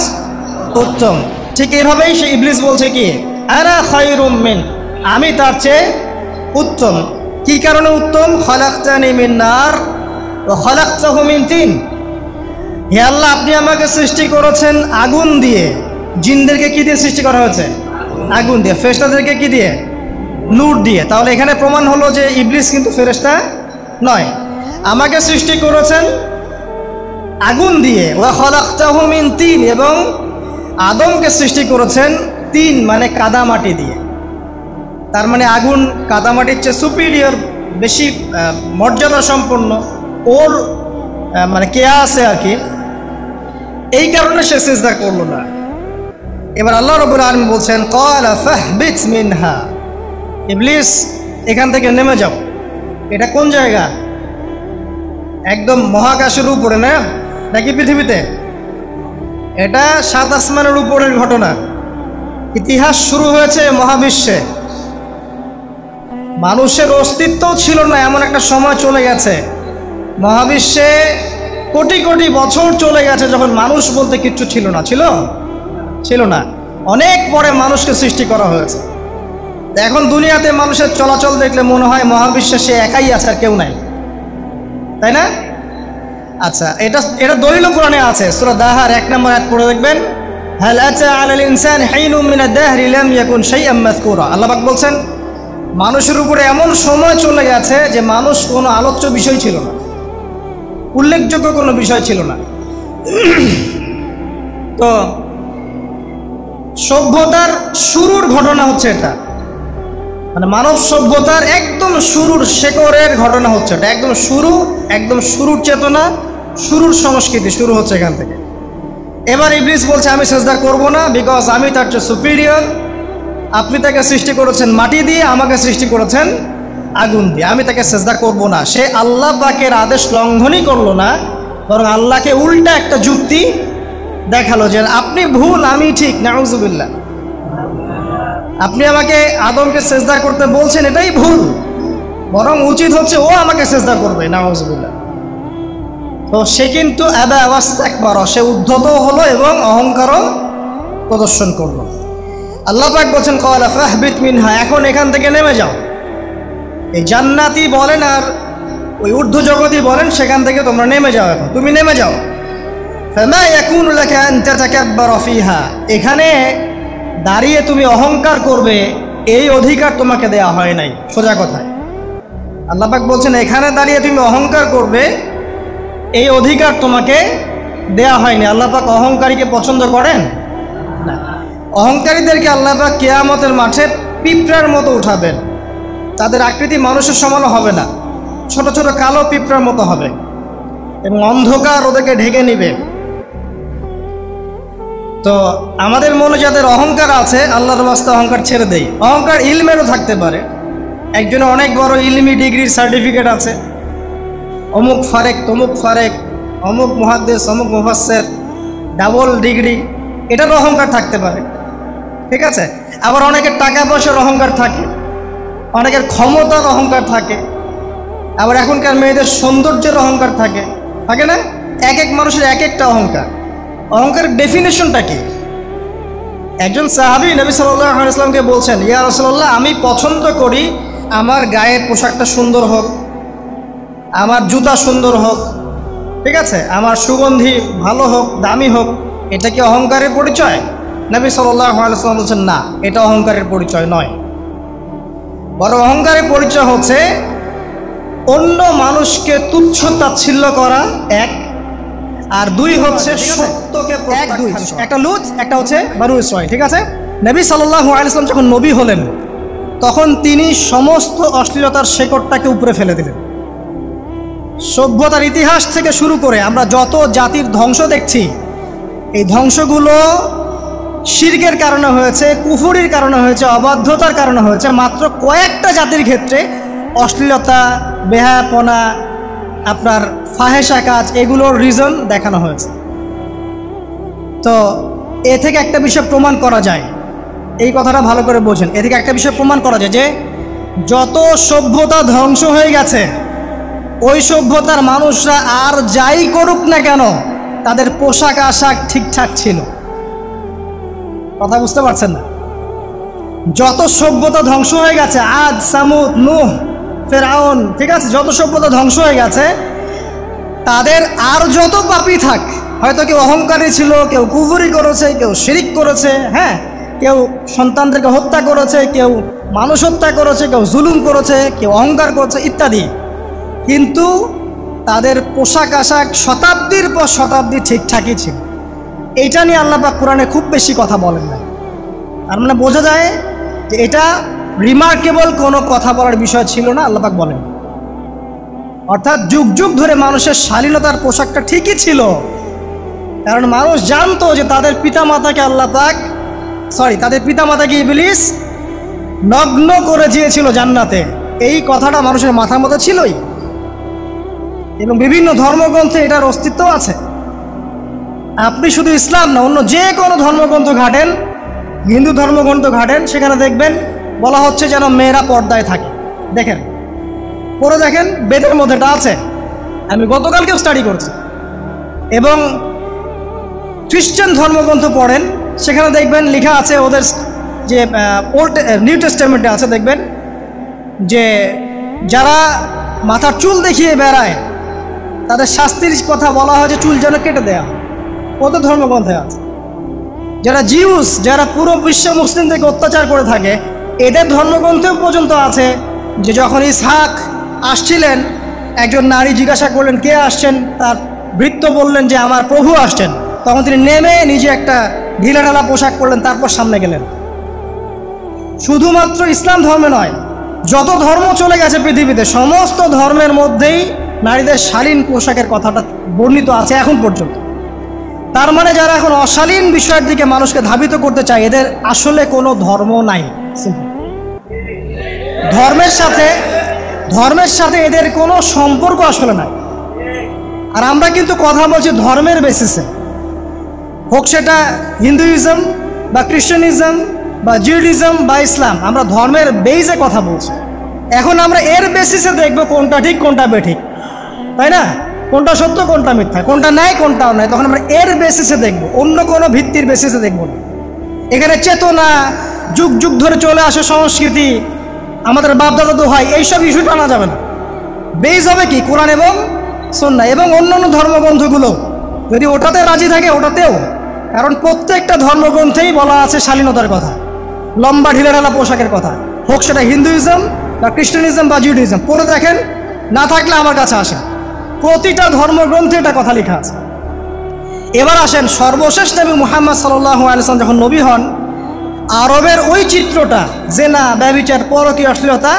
উত্তম। ঠিক এইভাবেই সে ইবলিস বলছে কি আনা খায়রুম মিন, আমি তার চেয়ে উত্তম। কি কারণে উত্তম? খালাকতানি মিন নার ওয়া খালাকতাহু মিন তিন। হে আল্লাহ, আপনি আমাকে সৃষ্টি করেছেন আগুন দিয়ে। জিনদেরকে কি দিয়ে সৃষ্টি করা হয়েছে? আগুন দিয়ে। ফেরেশতাদেরকে কি দিয়ে? নূর দিয়ে। তাহলে এখানে প্রমাণ হলো যে ইবলিস কিন্তু ফেরেশতা নয়। আমাকে সৃষ্টি করেছেন আগুন দিয়ে। ওয়া খালাকতাহু মিন তিন, এবং আদমকে সৃষ্টি করেছেন তিন মানে কাদামাটি দিয়ে। তার মানে আগুন কাদামাটির চেয়ে সুপিরিয়র, বেশি মর্যাদা সম্পন্ন, ওর মানে কেয়া আছে আর কি। এই কারণে সে সিজদা করলো না। এবার আল্লাহ রাব্বুল আলামিন বলছেন ক্বালা ফাহবিত মিনহা, ইবলিস এখান থেকে নেমে যাও। এটা কোন জায়গা? একদম মহাকাশের উপরে না, নাকি পৃথিবীতে? এটা 7 আসমানের উপরের ঘটনা। ইতিহাস শুরু হয়েছে মহাবিশ্বে। মানুষের অস্তিত্বও ছিল না, এমন একটা সময় চলে গেছে মহাবিশ্বে। কোটি কোটি বছর চলে গেছে যখন মানুষ বলতে কিচ্ছু ছিল না। ছিল না। অনেক পরে মানুষকে সৃষ্টি করা হয়েছে। এখন দুনিয়াতে মানুষের চলাচল দেখলে মনে হয় মহাবিশ্বে সে একাই আছে, আর কেউ নাই, তাই না? আচ্ছা, এটা দলিল কোরআনে আছে। সূরা দাহার 1 নম্বর আয়াত পড়ে দেখবেন, হাল আতা আলাল ইনসান হাইনুম মিনাদ দাহরি লাম ইয়াকুন শাইআম মাযকুরা। আল্লাহ পাক বলছেন মানুষের উপরে এমন সময় চলে গেছে যে মানুষ কোনো আলোচ্য বিষয় ছিল না, উল্লেখযোগ্য কোনো বিষয় ছিল না। তো সভ্যতার শুরুর ঘটনা হচ্ছে এটা, মানে মানব সভ্যতার একদম শুরুর শেকড়ের ঘটনা হচ্ছে এটা। একদম শুরুর চেতনা, শুরুর সংস্কৃতি শুরু হচ্ছে এখান থেকে। এবার ইবলিস বলছে আমি সিজদা করব না, বিকজ আমি তার চেয়ে সুপিরিয়র। আপনি তাকে সৃষ্টি করেছেন মাটি দিয়ে, আমাকে সৃষ্টি করেছেন আগুন দিয়ে, আমি তাকে সিজদা করব না। সে আল্লাহ পাকের আদেশ লঙ্ঘনই করলো না, বরং আল্লাহকে উল্টা একটা যুক্তি দেখালো যে আপনি ভুল, আমি ঠিক। নাউজুবিল্লাহ। আপনি আমাকে আদমকে সিজদা করতে বলছেন, এটাই ভুল, বরং উচিত হচ্ছে ও আমাকে সিজদা করবে। নাউজুবিল্লাহ। তো সে কিন্তু আবা ওয়াস্তাকবার, সে উদ্ধত হলো এবং অহংকারও প্রদর্শন করলো। আল্লাহ পাক বলছেন ক্বালা ফাহবিত মিনহা, এখন এখান থেকে নেমে যাও। এই জান্নাতি বলেন আর ওই ঊর্ধ্ব জগতই বলেন, সেখান থেকে তোমরা নেমে যাও। এখন তুমি নেমে যাও। ফামা ইয়াকুনু লাকা আন তাতাকাব্বারা ফিহা, এখানে দাঁড়িয়ে তুমি অহংকার করবে এই অধিকার তোমাকে দেয়া হয় নাই। সোজা কথায় আল্লাহ পাক বলছেন এখানে দাঁড়িয়ে তুমি অহংকার করবে এই অধিকার তোমাকে দেয়া হয়নি। আল্লাহ পাক অহংকারীকে পছন্দ করেন না। অহংকারীদেরকে আল্লাহ পাক কিয়ামতের মাঠে পিঁপড়ার মতো উঠাবেন। তাদের আকৃতি মানুষের সমানও হবে না, ছোট ছোট কালো পিঁপড়ার মতো হবে, এবং অন্ধকার ওদেরকে ঢেকে নিবে। তো আমাদের মনে যাদের অহংকার আছে, আল্লাহর রাস্তায় অহংকার ছেড়ে দেই। অহংকার ইলমেরও থাকতে পারে। একজনের অনেক বড় ইলমি ডিগ্রির সার্টিফিকেট আছে, অমুক ফারেক, তমুক ফারেক, অমুক মুহাদ্দিস, অমুক মুফাসসির, ডাবল ডিগ্রি, এটারও অহংকার থাকতে পারে। ঠিক আছে। আবার অনেকের টাকা পয়সার অহংকার থাকে, অনেকের ক্ষমতার অহংকার থাকে, আবার এখনকার মেয়েদের সৌন্দর্যের অহংকার থাকে, থাকে না? এক এক মানুষের এক একটা অহংকার। অহংকারের ডেফিনেশনটা কি? একজন সাহাবী নবী সাল্লাল্লাহু আলাইহি ওয়াসাল্লামকে বলছেন, ইয়া রাসূলুল্লাহ, আমি পছন্দ করি আমার গায়ের পোশাকটা সুন্দর হোক, আমার জুতা সুন্দর হোক, ঠিক আছে, আমার সুগন্ধি ভালো হোক, দামি হোক। এটা কি অহংকারের পরিচয়? নবী সাল্লাল্লাহু আলাইহি ওয়াসাল্লাম বলছেন না, এটা অহংকারের পরিচয় নয়। বড় অহংকারের পরিচয় হচ্ছে অন্য মানুষকে তুচ্ছ তাচ্ছিল্য করা, এক, আর দুই হচ্ছে সত্যকে প্রত্যাখ্যান করা। একটা লুত, একটা হচ্ছে বানু ইসরাঈল। ঠিক আছে। নবী সাল্লাল্লাহু আলাইহি ওয়াসাল্লাম যখন নবী হলেন, তখন তিনি সমস্ত অশ্লীলতার শেকড়টাকে উপরে ফেলে দিলেন। সভ্যতার ইতিহাস থেকে শুরু করে আমরা যত জাতির ধ্বংস দেখছি, এই ধ্বংসগুলো শিরকের কারণে হয়েছে, কুফরির কারণে হয়েছে, অবাধ্যতার কারণে হয়েছে। মাত্র কয়েকটা জাতির ক্ষেত্রে অশ্লীলতা, বেহায়াপনা, আপনার ফাহেসা কাজ, এগুলোর রিজন দেখানো হয়েছে। তো এ থেকে একটা বিষয় প্রমাণ করা যায়, এই কথাটা ভালো করে বোঝেন। এ থেকে একটা বিষয় প্রমাণ করা যায় যে যত সভ্যতা ধ্বংস হয়ে গেছে, ওই সভ্যতার মানুষরা আর যাই করুক না কেন, তাদের পোশাক আশাক ঠিকঠাক ছিল। কথা বুঝতে পারছেন না? যত সভ্যতা ধ্বংস হয়ে গেছে, আদ, সামুদ, নূহ, ফেরাউন, ঠিক আছে, যত সভ্যতা ধ্বংস হয়ে গেছে, তাদের আর যত পাপী থাক, হয়তো কেউ অহংকারী ছিল, কেউ কুফরি করেছে, কেউ শিরিক করেছে, হ্যাঁ, কেউ সন্তানদেরকে হত্যা করেছে, কেউ মানুষ হত্যা করেছে, কেউ জুলুম করেছে, কেউ অহংকার করেছে ইত্যাদি, কিন্তু তাদের পোশাক আশাক শতাব্দীর পর শতাব্দী ঠিকঠাকই ছিল। এইটা নিয়ে আল্লাহ পাক কোরআনে খুব বেশি কথা বলেন না। তার মানে বোঝা যায় যে এটা রিমার্কেবল কোনো কথা বলার বিষয় ছিল না, আল্লাহ পাক বলেন। অর্থাৎ যুগ যুগ ধরে মানুষের শালীনতার পোশাকটা ঠিকই ছিল, কারণ মানুষ জানতো যে তাদের পিতামাতাকে তাদের পিতামাতাকে ইবলিস নগ্ন করে দিয়েছিল জান্নাতে। এই কথাটা মানুষের মাথার মধ্যে ছিলই, এবং বিভিন্ন ধর্মগ্রন্থে এটার অস্তিত্ব আছে। আপনি শুধু ইসলাম না, অন্য যে কোনো ধর্মগ্রন্থ ঘাটেন, হিন্দু ধর্মগ্রন্থ ঘাটেন, সেখানে দেখবেন বলা হচ্ছে যেন মেয়েরা পর্দায় থাকে। দেখেন, পরে দেখেন বেদের মধ্যে এটা আছে, আমি গতকালকেও স্টাডি করছি। এবং খ্রিস্টান ধর্মগ্রন্থ পড়েন, সেখানে দেখবেন লেখা আছে, ওদের যে নিউ টেস্টামেন্টে আছে, দেখবেন যে যারা মাথার চুল দেখিয়ে বেড়ায় তাদের শাস্তির কথা বলা হয় যে চুল যেন কেটে দেয়া হয়, ওদের ধর্মগ্রন্থে আছে। যারা জিউস, যারা পুরো বিশ্ব মুসলিমদেরকে অত্যাচার করে থাকে, এদের ধর্মগ্রন্থেও পর্যন্ত আছে যে যখন ইসহাক আসছিলেন, একজন নারী জিজ্ঞাসা করলেন কে আসছেন, তার ভৃত্য বললেন যে আমার প্রভু আসছেন। তখন তিনি নেমে নিজে একটা ঢিলাঢালা পোশাক পরলেন, তারপর সামনে গেলেন। শুধুমাত্র ইসলাম ধর্মে নয়, যত ধর্ম চলে গেছে পৃথিবীতে, সমস্ত ধর্মের মধ্যেই নারীদের শালীন পোশাকের কথাটা বর্ণিত আছে এখন পর্যন্ত। তার মানে যারা এখন অশালীন বিষয়ের দিকে মানুষকে ধাবিত করতে চায়, এদের আসলে কোনো ধর্ম নাই। ধর্মের সাথে এদের কোনো সম্পর্ক আসলে নাই। আর আমরা কিন্তু কথা বলছি ধর্মের বেসিসে, হোক সেটা হিন্দুইজম বা খ্রিস্টানিজম বা জিউডিজম বা ইসলাম, আমরা ধর্মের বেইজে কথা বলছি। এখন আমরা এর বেসিসে দেখবো কোনটা ঠিক কোনটা বেঠিক, তাই না? কোনটা সত্য কোনটা মিথ্যা, কোনটা ন্যায় কোনটাও নয়, তখন আমরা এর বেসিসে দেখব, অন্য কোনো ভিত্তির বেসিসে দেখব না। এখানে চেতনা, যুগ যুগ ধরে চলে আসে সংস্কৃতি, আমাদের বাপদাদা দোহাই, এইসব ইস্যু টানা যাবে না। বেস হবে কি? কোরআন এবং সুন্নাহ এবং অন্যান্য ধর্মগ্রন্থগুলো, যদি ওটাতে রাজি থাকে ওটাতেও, কারণ প্রত্যেকটা ধর্মগ্রন্থেই বলা আছে শালীনতার কথা, লম্বা ঢিলেঢালা পোশাকের কথা, হোক সেটা হিন্দুইজম বা খ্রিস্টানিজম বা জিউডিজম। পড়ে দেখেন, না থাকলে আমার কাছে আসেন, প্রতিটা ধর্মগ্রন্থে এটা কথা লেখা আছে। এবার আসেন, সর্বশেষ নবী মুহাম্মদ সাল্লাল্লাহু আলাইহি ওয়াসাল্লাম যখন নবী হন, আরবের ওই চিত্রটা, জেনা, ব্যভিচার, পরকীয়, অশ্লীলতা,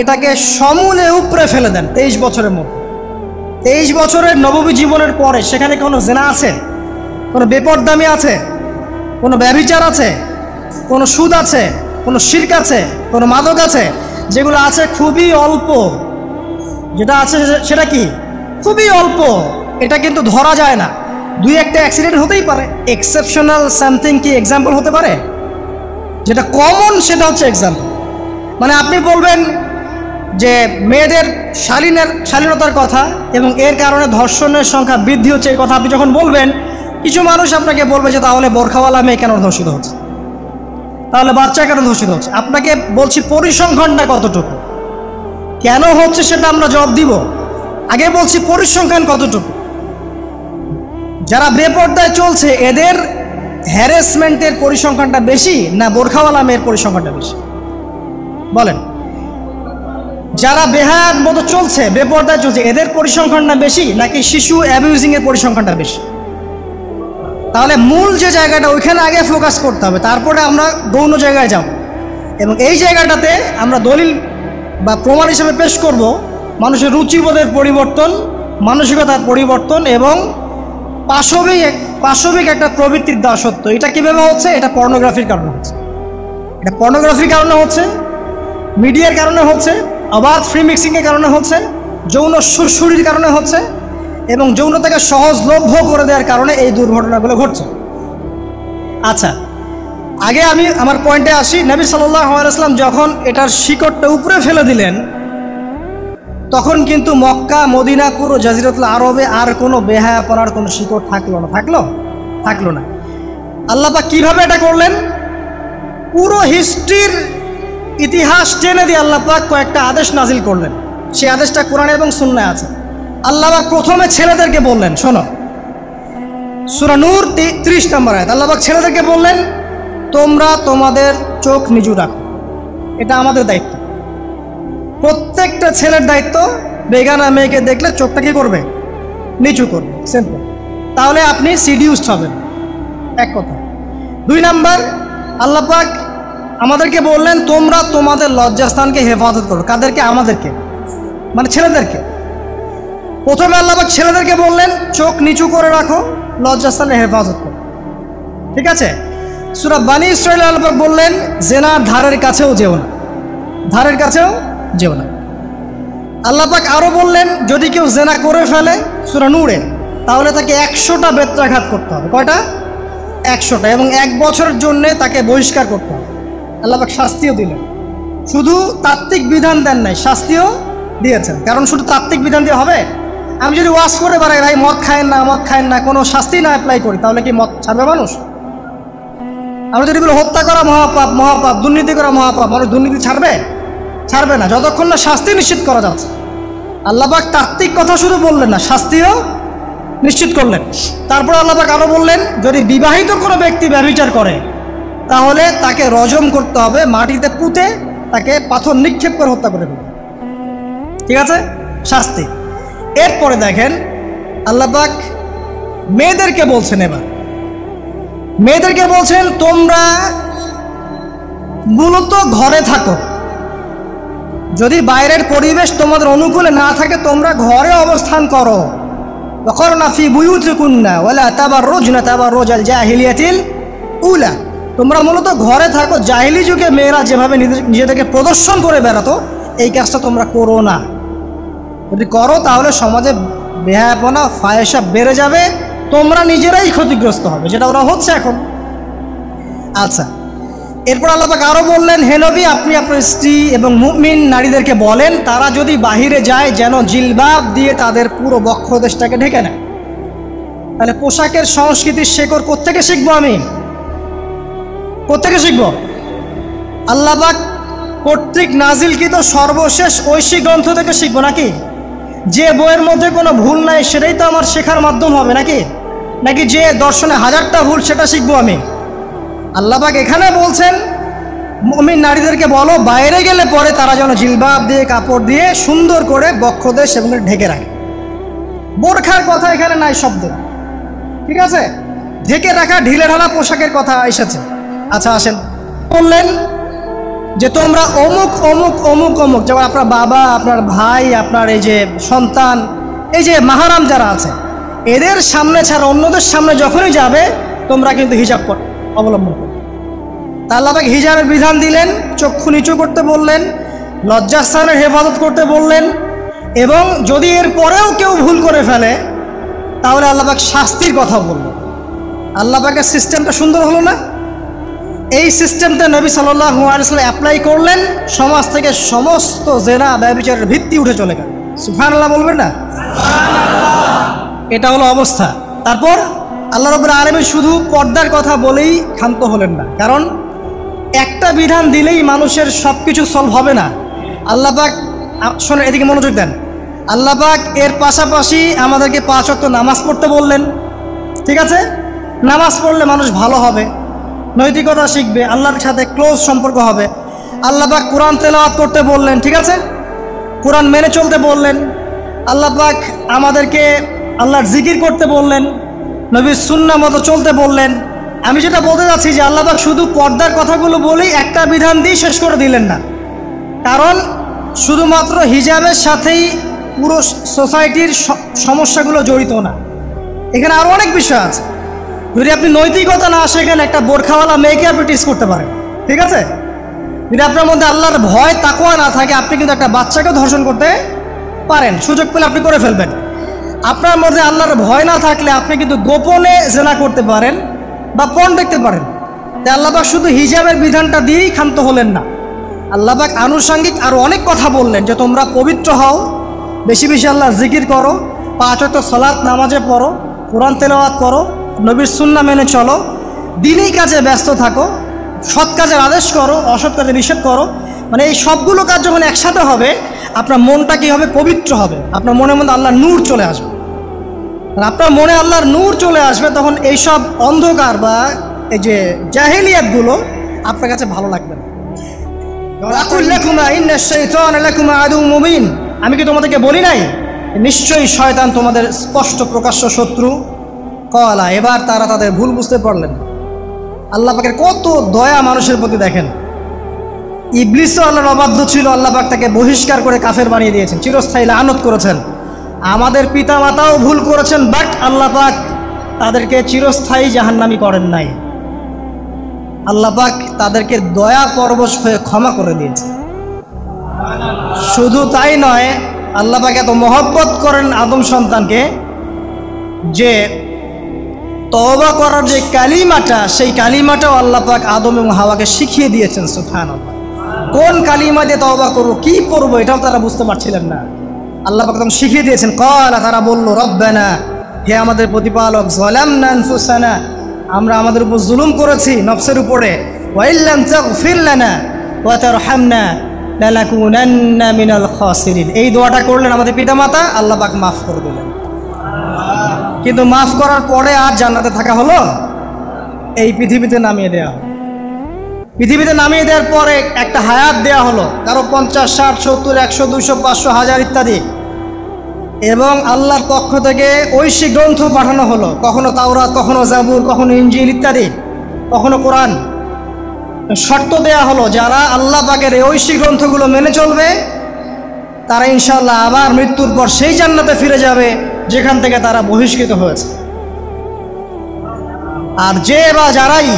এটাকে সমূলে উপড়ে ফেলে দেন 23 বছরের মধ্যে। 23 বছরের নববী জীবনের পরে সেখানে কোনো জেনা আছে, কোনো বেপরদামি আছে, কোনো ব্যভিচার আছে, কোনো সুদ আছে, কোনো শিরক আছে, কোনো মাদক আছে? যেগুলো আছে খুবই অল্প, যেটা আছে সেটা কি খুবই অল্প, এটা কিন্তু ধরা যায় না। দুই একটা অ্যাক্সিডেন্ট হতেই পারে, এক্সেপশনাল সামথিং কি এক্সাম্পল হতে পারে? যেটা কমন সেটা হচ্ছে এক্সাম্পল। মানে আপনি বলবেন যে মেয়েদের শালীনতার কথা এবং এর কারণে ধর্ষণের সংখ্যা বৃদ্ধি হচ্ছে, এই কথা আপনি যখন বলবেন, কিছু মানুষ আপনাকে বলবে যে তাহলে বোরখাওয়ালা মেয়ে কেন ধর্ষিত হচ্ছে, তাহলে বাচ্চা কেন ধর্ষিত হচ্ছে। আপনাকে বলছি পরিসংখ্যানটা কতটুকু, কেন হচ্ছে সেটা আমরা জবাব দিব। আগে বলছি পরিসংখ্যান কতটুকু। যারা বেপর্দায় চলছে এদের হ্যারাসমেন্টের পরিসংখ্যানটা বেশি না বোরখাওয়ালা মেয়ের পরিসংখ্যানটা বেশি? বলেন। যারা বেহায়ার মতো চলছে, বেপর্দায় চলছে, এদের পরিসংখ্যানটা বেশি নাকি শিশু অ্যাবিউজিংয়ের পরিসংখ্যানটা বেশি? তাহলে মূল যে জায়গাটা, ওইখানে আগে ফোকাস করতে হবে, তারপরে আমরা গৌণ জায়গায় যাব। এবং এই জায়গাটাতে আমরা দলিল বা প্রমাণ হিসেবে পেশ করব মানুষের রুচিবোধের পরিবর্তন, মানসিকতার পরিবর্তন এবং পাশবিক একটা প্রবৃত্তির দাসত্ব। এটা কীভাবে হচ্ছে? এটা পর্নোগ্রাফির কারণে হচ্ছে, এটা পর্নোগ্রাফির কারণে হচ্ছে, মিডিয়ার কারণে হচ্ছে, অবাধ ফ্রি মিক্সিংয়ের কারণে হচ্ছে, যৌন সুরসুরির কারণে হচ্ছে এবং যৌনতাকে সহজলভ্য করে দেওয়ার কারণে এই দুর্ঘটনাগুলো ঘটছে। আচ্ছা, আগে আমি আমার পয়েন্টে আসি। নবী সাল্লাল্লাহু আলাইহি ওয়াসাল্লাম যখন এটার শিকড়টা উপরে ফেলে দিলেন, তখন কিন্তু মক্কা, মদিনা, পুরো জাজিরাতুল আরবে আর কোনো বেহায়াপনার কোনো শিকড় থাকলো না। আল্লাহ পাক কীভাবে এটা করলেন? পুরো হিস্ট্রির ইতিহাস টেনে দিয়ে আল্লাহ পাক কয়েকটা আদেশ নাজিল করলেন। সেই আদেশটা কোরআনে এবং সুন্নায় আছে। আল্লাহ পাক প্রথমে ছেলেদেরকে বললেন, শোনো, সূরা নূর 30 নম্বর আয়াত। আল্লাহ পাক ছেলেদেরকে বললেন, তোমরা তোমাদের চোখ নিচু রাখো। এটা আমাদের দায়িত্ব, প্রত্যেকটা ছেলের দায়িত্ব। বেগানা মেয়েকে দেখলে চোখটা কি করবে? নিচু করবে, সিম্পল। তাহলে আপনি সিডিউসড হবেন, এক কথা। 2 নাম্বার, আল্লাহ পাক আমাদেরকে বললেন, তোমরা তোমাদের লজ্জাস্থানকে হেফাজত করো। কাদেরকে? আমাদেরকে, মানে ছেলেদেরকে। প্রথমে আল্লাহ পাক ছেলেদেরকে বললেন, চোখ নিচু করে রাখো, লজ্জাস্থানে হেফাজত করো। ঠিক আছে? সূরা বানী ইসরাঈল আল্লাহ পাক বললেন, জেনার ধারের কাছেও যেও না, ধারের কাছেও যেও না। আল্লাহ পাক আরও বললেন, যদি কেউ জেনা করে ফেলে, সূরা নূরে, তাহলে তাকে 100টা বেত্রাঘাত করতে হবে। কয়টা? 100টা, এবং 1 বছরের জন্যে তাকে বহিষ্কার করতে হবে। আল্লাহ পাক শাস্তিও দিলেন, শুধু তাত্ত্বিক বিধান দেন নাই, শাস্তিও দিয়েছেন। কারণ শুধু তাত্ত্বিক বিধান দিয়ে হবে? আমি যদি ওয়াজ করে বেড়াই, ভাই মদ খায়েন না, মদ খায়েন না, কোনো শাস্তি না অ্যাপ্লাই করি, তাহলে কি মদ ছাড়বে মানুষ? আমরা যদি বলি হত্যা করা মহাপাপ, মহাপাপ, দুর্নীতি করা মহাপাপ, মানুষ দুর্নীতি ছাড়বে? ছাড়বে না, যতক্ষণ না শাস্তি নিশ্চিত করা যাচ্ছে। আল্লাহ পাক তাত্ত্বিক কথা শুধু বললেন না, শাস্তিও নিশ্চিত করলেন। তারপর আল্লাহ পাক আরও বললেন, যদি বিবাহিত কোনো ব্যক্তি ব্যভিচার করে, তাহলে তাকে রজম করতে হবে, মাটিতে পুঁতে তাকে পাথর নিক্ষেপ করে হত্যা করে দেবে। ঠিক আছে? শাস্তি। এরপরে দেখেন আল্লাহ পাক মেয়েদেরকে বলছেন, এবার মেয়েদেরকে বলছেন, তোমরা মূলত ঘরে থাকো। যদি বাইরের পরিবেশ তোমাদের অনুকূলে না থাকে, তোমরা ঘরে অবস্থান করো। ওয়াকরনা ফি বুয়ুতিকুন্না ওয়ালা তাবাররুজনা তাবাররুজাল জাহিলিয়াতিল উলা। তোমরা মূলত ঘরে থাকো। জাহিলি যুগে মেয়েরা যেভাবে নিজেদেরকে প্রদর্শন করে বেড়াতো, এই কাজটা তোমরা করো না। যদি করো তাহলে সমাজে বেহায়াপনা, ফায়েশা বেড়ে যাবে, তোমরা নিজেরাই ক্ষতিগ্রস্ত হবে, যেটা ওরা হচ্ছে এখন। আচ্ছা, এরপর আল্লাহ পাক আরও বললেন, হে নবী, আপনি আপনার স্ত্রী এবং মুমিন নারীদেরকে বলেন, তারা যদি বাহিরে যায় যেন জিলবাব দিয়ে তাদের পুরো বক্ষদেশটাকে ঢেকে নেয়। তাহলে পোশাকের সংস্কৃতির শেকড় কোত্থেকে শিখবো? আমি কোত্থেকে শিখবো? আল্লাহ পাক কর্তৃক নাজিলকৃত সর্বশেষ ঐশী গ্রন্থ থেকে শিখবো নাকি? যে বইয়ের মধ্যে কোনো ভুল নাই সেটাই তো আমার শেখার মাধ্যম হবে নাকি? নাকি যে দর্শনে 1000টা ভুল সেটা শিখবো আমি? আল্লাহ পাক এখানে বলছেন, মুমিন নারীদেরকে বলো, বাইরে গেলে পরে তারা যেন জিলবাব দিয়ে, কাপড় দিয়ে সুন্দর করে বক্ষদেশ সেগুলো ঢেকে রাখে। বোরখার কথা এখানে নাই শব্দ। ঠিক আছে? ঢেকে রাখা ঢিলে ঢালা পোশাকের কথা এসেছে। আচ্ছা আসেন, বললেন যে তোমরা অমুক অমুক অমুক অমুক, যেমন আপনার বাবা, আপনার ভাই, আপনার এই যে সন্তান, এই যে মাহারাম যারা আছে, এদের সামনে ছাড়া অন্যদের সামনে যখনই যাবে, তোমরা কিন্তু হিজাব অবলম্বন করবে। তা আল্লাহ পাক হিজাবের বিধান দিলেন, চক্ষু নিচু করতে বললেন, লজ্জাস্থানের হেফাজত করতে বললেন, এবং যদি এর পরেও কেউ ভুল করে ফেলে তাহলে আল্লাহ পাক শাস্তির কথা বললেন। আল্লাহ পাকের সিস্টেমটা সুন্দর হলো না? এই সিস্টেমটা নবী সাল্লাল্লাহু আলাইহি ওয়াসাল্লাম অ্যাপ্লাই করলেন, সমাজ থেকে সমস্ত জেনা ব্যভিচারের ভিত্তি উঠে চলে গেল। সুবহানাল্লাহ বলবেন না? এটা হলো অবস্থা। তারপর আল্লাহ রাব্বুল আলামিন শুধু পর্দার কথা বলেই ক্ষান্ত হলেন না, কারণ একটা বিধান দিলেই মানুষের সব কিছু সলভ হবে না। আল্লাহ পাক, শোনেন, এদিকে মনোযোগ দেন, আল্লাহ পাক এর পাশাপাশি আমাদেরকে 5 ওয়াক্ত নামাজ পড়তে বললেন। ঠিক আছে? নামাজ পড়লে মানুষ ভালো হবে, নৈতিকতা শিখবে, আল্লাহর সাথে ক্লোজ সম্পর্ক হবে। আল্লাহ পাক কোরআন তেলাওয়াত করতে বললেন। ঠিক আছে? কোরআন মেনে চলতে বললেন। আল্লাহ পাক আমাদেরকে আল্লাহর জিকির করতে বললেন, নবীর সুন্নাহ মতো চলতে বললেন। আমি যেটা বলতে যাচ্ছি যে আল্লাহ পাক শুধু পর্দার কথাগুলো বলেই একটা বিধান দিয়ে শেষ করে দিলেন না, কারণ শুধুমাত্র হিজাবের সাথেই পুরো সোসাইটির সমস্যাগুলো জড়িত না, এখানে আরও অনেক বিষয় আছে। যদি আপনি নৈতিকতা না শেখেন, একটা বোরখাওয়ালা মেয়েকে আপনি টিচ করতে পারেন। ঠিক আছে? যদি আপনার মধ্যে আল্লাহর ভয়, তাকওয়া না থাকে, আপনি কিন্তু একটা বাচ্চাকেও ধর্ষণ করতে পারেন, সুযোগ পেলে আপনি করে ফেলবেন। আপনার মধ্যে আল্লাহর ভয় না থাকলে আপনি কিন্তু গোপনে জেনা করতে পারেন বা পণ দেখতে পারেন। তাই আল্লাহ পাক শুধু হিজাবের বিধানটা দিয়েই ক্ষান্ত হলেন না, আল্লাহ পাক আনুষঙ্গিক আরও অনেক কথা বললেন, যে তোমরা পবিত্র হও, বেশি বেশি আল্লাহর জিকির করো, 5 ওয়াক্ত সালাত নামাজে পড়ো, কোরআন তেলাওয়াত করো, নবীর সুন্নাহ মেনে চলো, দিনই কাজে ব্যস্ত থাকো, সৎ কাজের আদেশ করো, অসৎ কাজে নিষেধ করো। মানে এই সবগুলো কাজ যখন একসাথে হবে, আপনার মনটা কি হবে? পবিত্র হবে। আপনার মনের মধ্যে আল্লাহর নূর চলে আসবে। আর আপনার মনে আল্লাহর নূর চলে আসবে, তখন এইসব অন্ধকার বা এই যে জাহেলিয়াতগুলো আপনার কাছে ভালো লাগবে না। আমি কি তোমাদেরকে বলি নাই নিশ্চয়ই শয়তান তোমাদের স্পষ্ট প্রকাশ্য শত্রু? কলা, এবার তারা তাদের ভুল বুঝতে পারলেন। আল্লাহ পাকের কত দয়া মানুষের প্রতি দেখেন। ইবলিসও আল্লাহর অবাধ্য ছিল, আল্লাহ পাক তাকে বহিষ্কার করে কাফের বানিয়ে দিয়েছেন, চিরস্থায়ী লানত করেছেন। আমাদের পিতা মাতাও ভুল করেছেন, বাট আল্লাহ পাক তাদেরকে চিরস্থায়ী জাহান্নামী করেন নাই। আল্লাহ পাক তাদেরকে দয়া পরবশ হয়ে ক্ষমা করে দিয়েছে। শুধু তাই নয়, আল্লাহ পাক এত মহব্বত করেন আদম সন্তানকে যে তওবা করার যে কালিমাটা, সেই কালিমাটাও আল্লাহ পাক আদম এবং হাওয়াকে শিখিয়ে দিয়েছেন। সুবহানাল্লাহ। কোন কালিমা দিয়ে তওবা করবো, কি করবো, এটাও তারা বুঝতে পারছিলেন না। আল্লাহ পাক তখন শিখিয়ে দিয়েছেন। ক্বালা, তারা বলল, রব্বানা, হে আমাদের প্রতিপালক, যালামনা আনফুসানা, আমরা আমাদের উপর জুলুম করেছি, নফসের উপরে। ওয়া ইল্লাম তাগফির লানা ওয়া তারহামনা লানাকুনান্না মিনাল খাসিরিন। এই দোয়াটা করলেন আমাদের পিতামাতা, আল্লাহ পাক মাফ করে দিলেন। কিন্তু মাফ করার পরে আর জান্নাতে থাকা হলো? এই পৃথিবীতে নামিয়ে দেওয়া হলো। পৃথিবীতে নামিয়ে দেওয়ার পরে একটা হায়াত দেওয়া হলো, কারো 50, 60, 70, 100, 200, 500, 1000 ইত্যাদি। এবং আল্লাহর পক্ষ থেকে ঐশী গ্রন্থ পাঠানো হলো, কখনো তাওরাত, কখনো জাবুর, কখনো ইনজিল ইত্যাদি, কখনো কোরআন। শর্ত দেয়া হলো, যারা আল্লাহ পাকের এই ঐশী গ্রন্থগুলো মেনে চলবে, তারা ইনশাআল্লাহ আবার মৃত্যুর পর সেই জান্নাতে ফিরে যাবে যেখান থেকে তারা বহিষ্কৃত হয়েছে। আর যে বা যারাই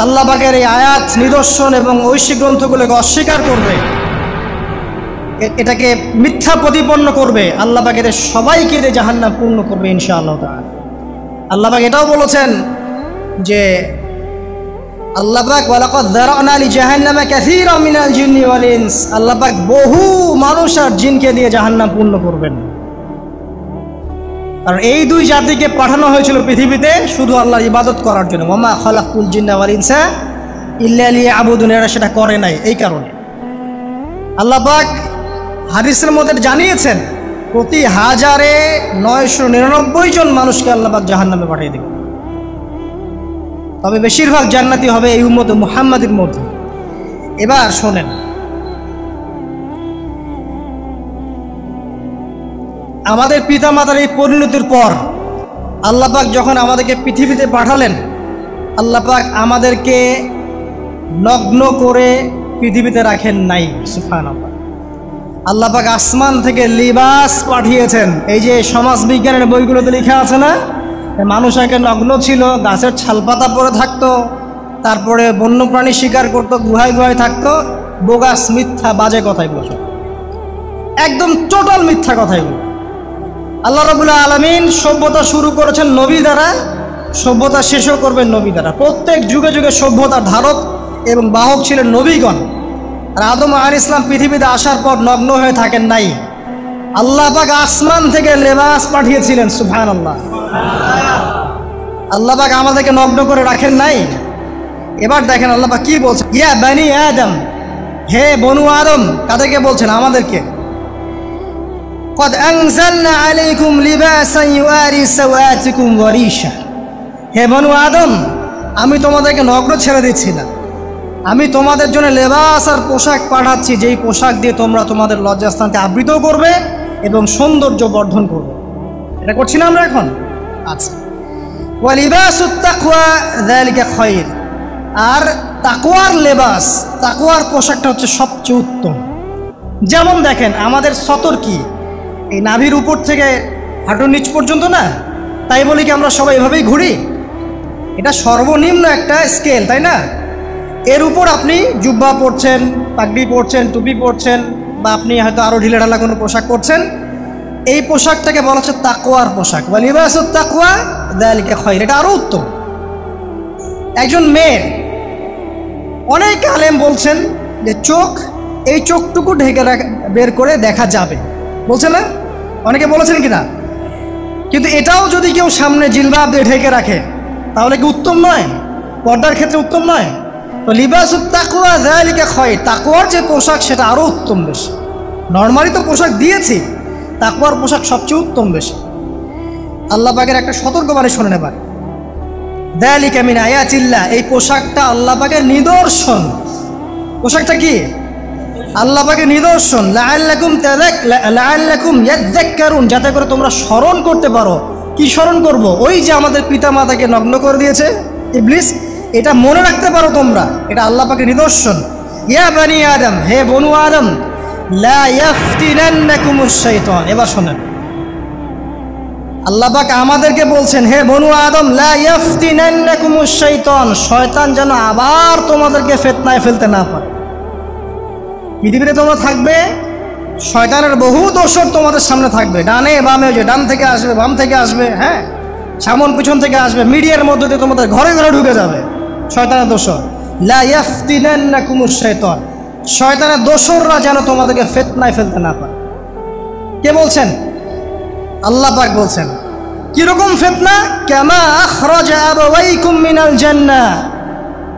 আল্লাহ পাকের এই আয়াত, নিদর্শন এবং ঐশী গ্রন্থগুলোকে অস্বীকার করবে, এটাকে মিথ্যা প্রতিপন্ন করবে, আল্লাহ পাক এদের সবাইকে দিয়ে জাহান্নাম পূর্ণ করবে ইনশাআল্লাহ তাআলা। আল্লাহ পাক এটাও বলেছেন যে আল্লাহ পাক ওয়ালাকাদ যারানা লি জাহান্নামা কাসীরাম মিনাল জিন্নি ওয়াল ইনস, আল্লাহ পাক বহু মানুষ আর জিনকে দিয়ে জাহান্নাম পূর্ণ করবেন। আর এই দুই জাতিকে পাঠানো হয়েছিল পৃথিবীতে শুধু আল্লাহর ইবাদত করার জন্য। ওয়ামা খালাকতুল জিন্না ওয়াল ইনসা ইল্লা লিয়াবুদুন, এরা সেটা করে নাই। এই কারণে আল্লাহ পাক হাদিসের মধ্যে জানিয়েছেন প্রতি 1000-999 জন মানুষকে আল্লাহ পাক জাহান্নামে পাঠিয়ে দেবেন। তবে বেশিরভাগ জান্নাতি হবে এই উম্মত মুহাম্মাদের মধ্যে। এবার শোনেন, আমাদের পিতামাতার এই পরিণতির পর আল্লাহ পাক যখন আমাদেরকে পৃথিবীতে পাঠালেন, আল্লাহ পাক আমাদেরকে নগ্ন করে পৃথিবীতে রাখেন নাই। সুবহানাল্লাহ। আল্লাহ পাক আসমান থেকে লিবাস পাঠিয়েছেন। এই যে সমাজ বিজ্ঞানের বইগুলোতে লেখা আছে না, মানুষ আগে নগ্ন ছিল, গাছের ছালপাতা পরে থাকতো, তারপরে বন্যপ্রাণী শিকার করতো, গুহায় গুহায় থাকতো। বোগাস, মিথ্যা, বাজে কথাই বসে, একদম টোটাল মিথ্যা কথাই বলে। আল্লাহ রাব্বুল আলামিন সভ্যতা শুরু করেছেন নবী দ্বারা, সভ্যতা শেষও করবেন নবী দ্বারা। প্রত্যেক যুগে যুগে সভ্যতার ধারক এবং বাহক ছিলেন নবীগণ। আর আদম আলাইহিস সালাম পৃথিবীতে আসার পর নগ্ন হয়ে থাকেন নাই। আল্লাহ পাক আসমান থেকে লেবাস পাঠিয়েছিলেন। সুবহানাল্লাহ। আল্লাহ পাক আমাদেরকে নগ্ন করে রাখেন নাই। এবার দেখেন আল্লাহ পাক কি বলছেন, ইয়া বানি আদম, হে বনু আদম। কাদেরকে বলছেন? আমাদেরকে। قد أنزلنا عليكم لباسا يواري سوآتكم وريشا, হে বনু আদম, আমি তোমাদেরকে নগ্ন ছেড়ে দিচ্ছি না, আমি তোমাদের জন্য লেবাস আর পোশাক পাঠাচ্ছি, যেই পোশাক দিয়ে তোমরা তোমাদের লজ্জাস্থানকে আবৃত করবে এবং সৌন্দর্য বর্ধন করবে। এটা করছি না আমরা এখন? আচ্ছা। ওয়া লিবাসুত তাকওয়া যালিকা খায়র, আর তাকওয়ার লেবাস, তাকওয়ার পোশাকটা হচ্ছে সবচেয়ে উত্তম। যেমন দেখেন, আমাদের সতর কি এই নাভির উপর থেকে হাঁটুর নিচ পর্যন্ত না? তাই বলি কি আমরা সবাই এভাবেই ঘুরি? এটা সর্বনিম্ন একটা স্কেল, তাই না? এর উপর আপনি জুব্বা পরছেন, পাগড়ি পরছেন, টুপি পরছেন, বা আপনি হয়তো আরও ঢিলেঢালা কোনো পোশাক পরছেন। এই পোশাকটাকে বলা হচ্ছে তাকওয়ার পোশাক। ওয়া লিবাসুত তাকওয়া যালিকা খায়র, এটা আরও উত্তম। একজন মেয়ের, অনেক আলেম বলছেন যে চোখ, এই চোখটুকু ঢেকে বের করে দেখা যাবে, বলছে না? অনেকে বলেছেন কিনা? কিন্তু এটাও যদি কেউ সামনে জিলবাব দিয়ে ঢেকে রাখে, তাহলে কি উত্তম নয়? পর্দার ক্ষেত্রে উত্তম নয়? তো লিবাসুত তাকওয়া যালিকা খায়র, তাকওয়ার যে পোশাক সেটা আরও উত্তম বেশি। নর্মালি তো পোশাক দিয়েছি, তাকওয়ার পোশাক সবচেয়ে উত্তম বেশি। আল্লাহ পাকের একটা সতর্কবাণী শুনে নেবার, যালিকা মিন আয়াতিল্লাহ, এই পোশাকটা আল্লাহ পাকের নিদর্শন। পোশাকটা কি? আল্লাহ পাকের নিদর্শন। লাআল্লাকুম ইয়াযাক্কারুন, যাতে করে তোমরা স্মরণ করতে পারো। কি স্মরণ করব? ওই যে আমাদের পিতা মাতাকে নগ্ন করে দিয়েছে ইবলিস, এটা মনে রাখতে পারো তোমরা, এটা আল্লাহ পাকের নিদর্শন। ইয়া বানি আদম, হে বনু আদম, লা ইয়াফতিনান্নাকুমুশ শাইতান। এবার শোনেন, আল্লাহ পাক আমাদেরকে বলছেন, হে বনু আদম, লা ইয়াফতিনান্নাকুমুশ শাইতান, শয়তান যেন আবার তোমাদেরকে ফিতনায় ফেলতে না পারে। পৃথিবীতে তোমরা থাকবে, শয়তানের বহু দোসর তোমাদের সামনে থাকবে, ডানে বামে, যে ডান থেকে আসবে, বাম থেকে আসবে, হ্যাঁ, সামন পিছন থেকে আসবে, মিডিয়ার মধ্যে দিয়ে তোমাদের ঘরে ঘরে ঢুকে যাবে শয়তানের দোসর। লা ইয়াফতিনান্নাকুমুশ শাইতান, শয়তানের দোসররা যেন তোমাদেরকে ফিতনায় ফেলতে না পারে। কে বলছেন? আল্লাহ পাক বলছেন। কিরকম ফিতনা? কামা আখরাজা আবাওয়াইকুম মিনাল জান্নাহ,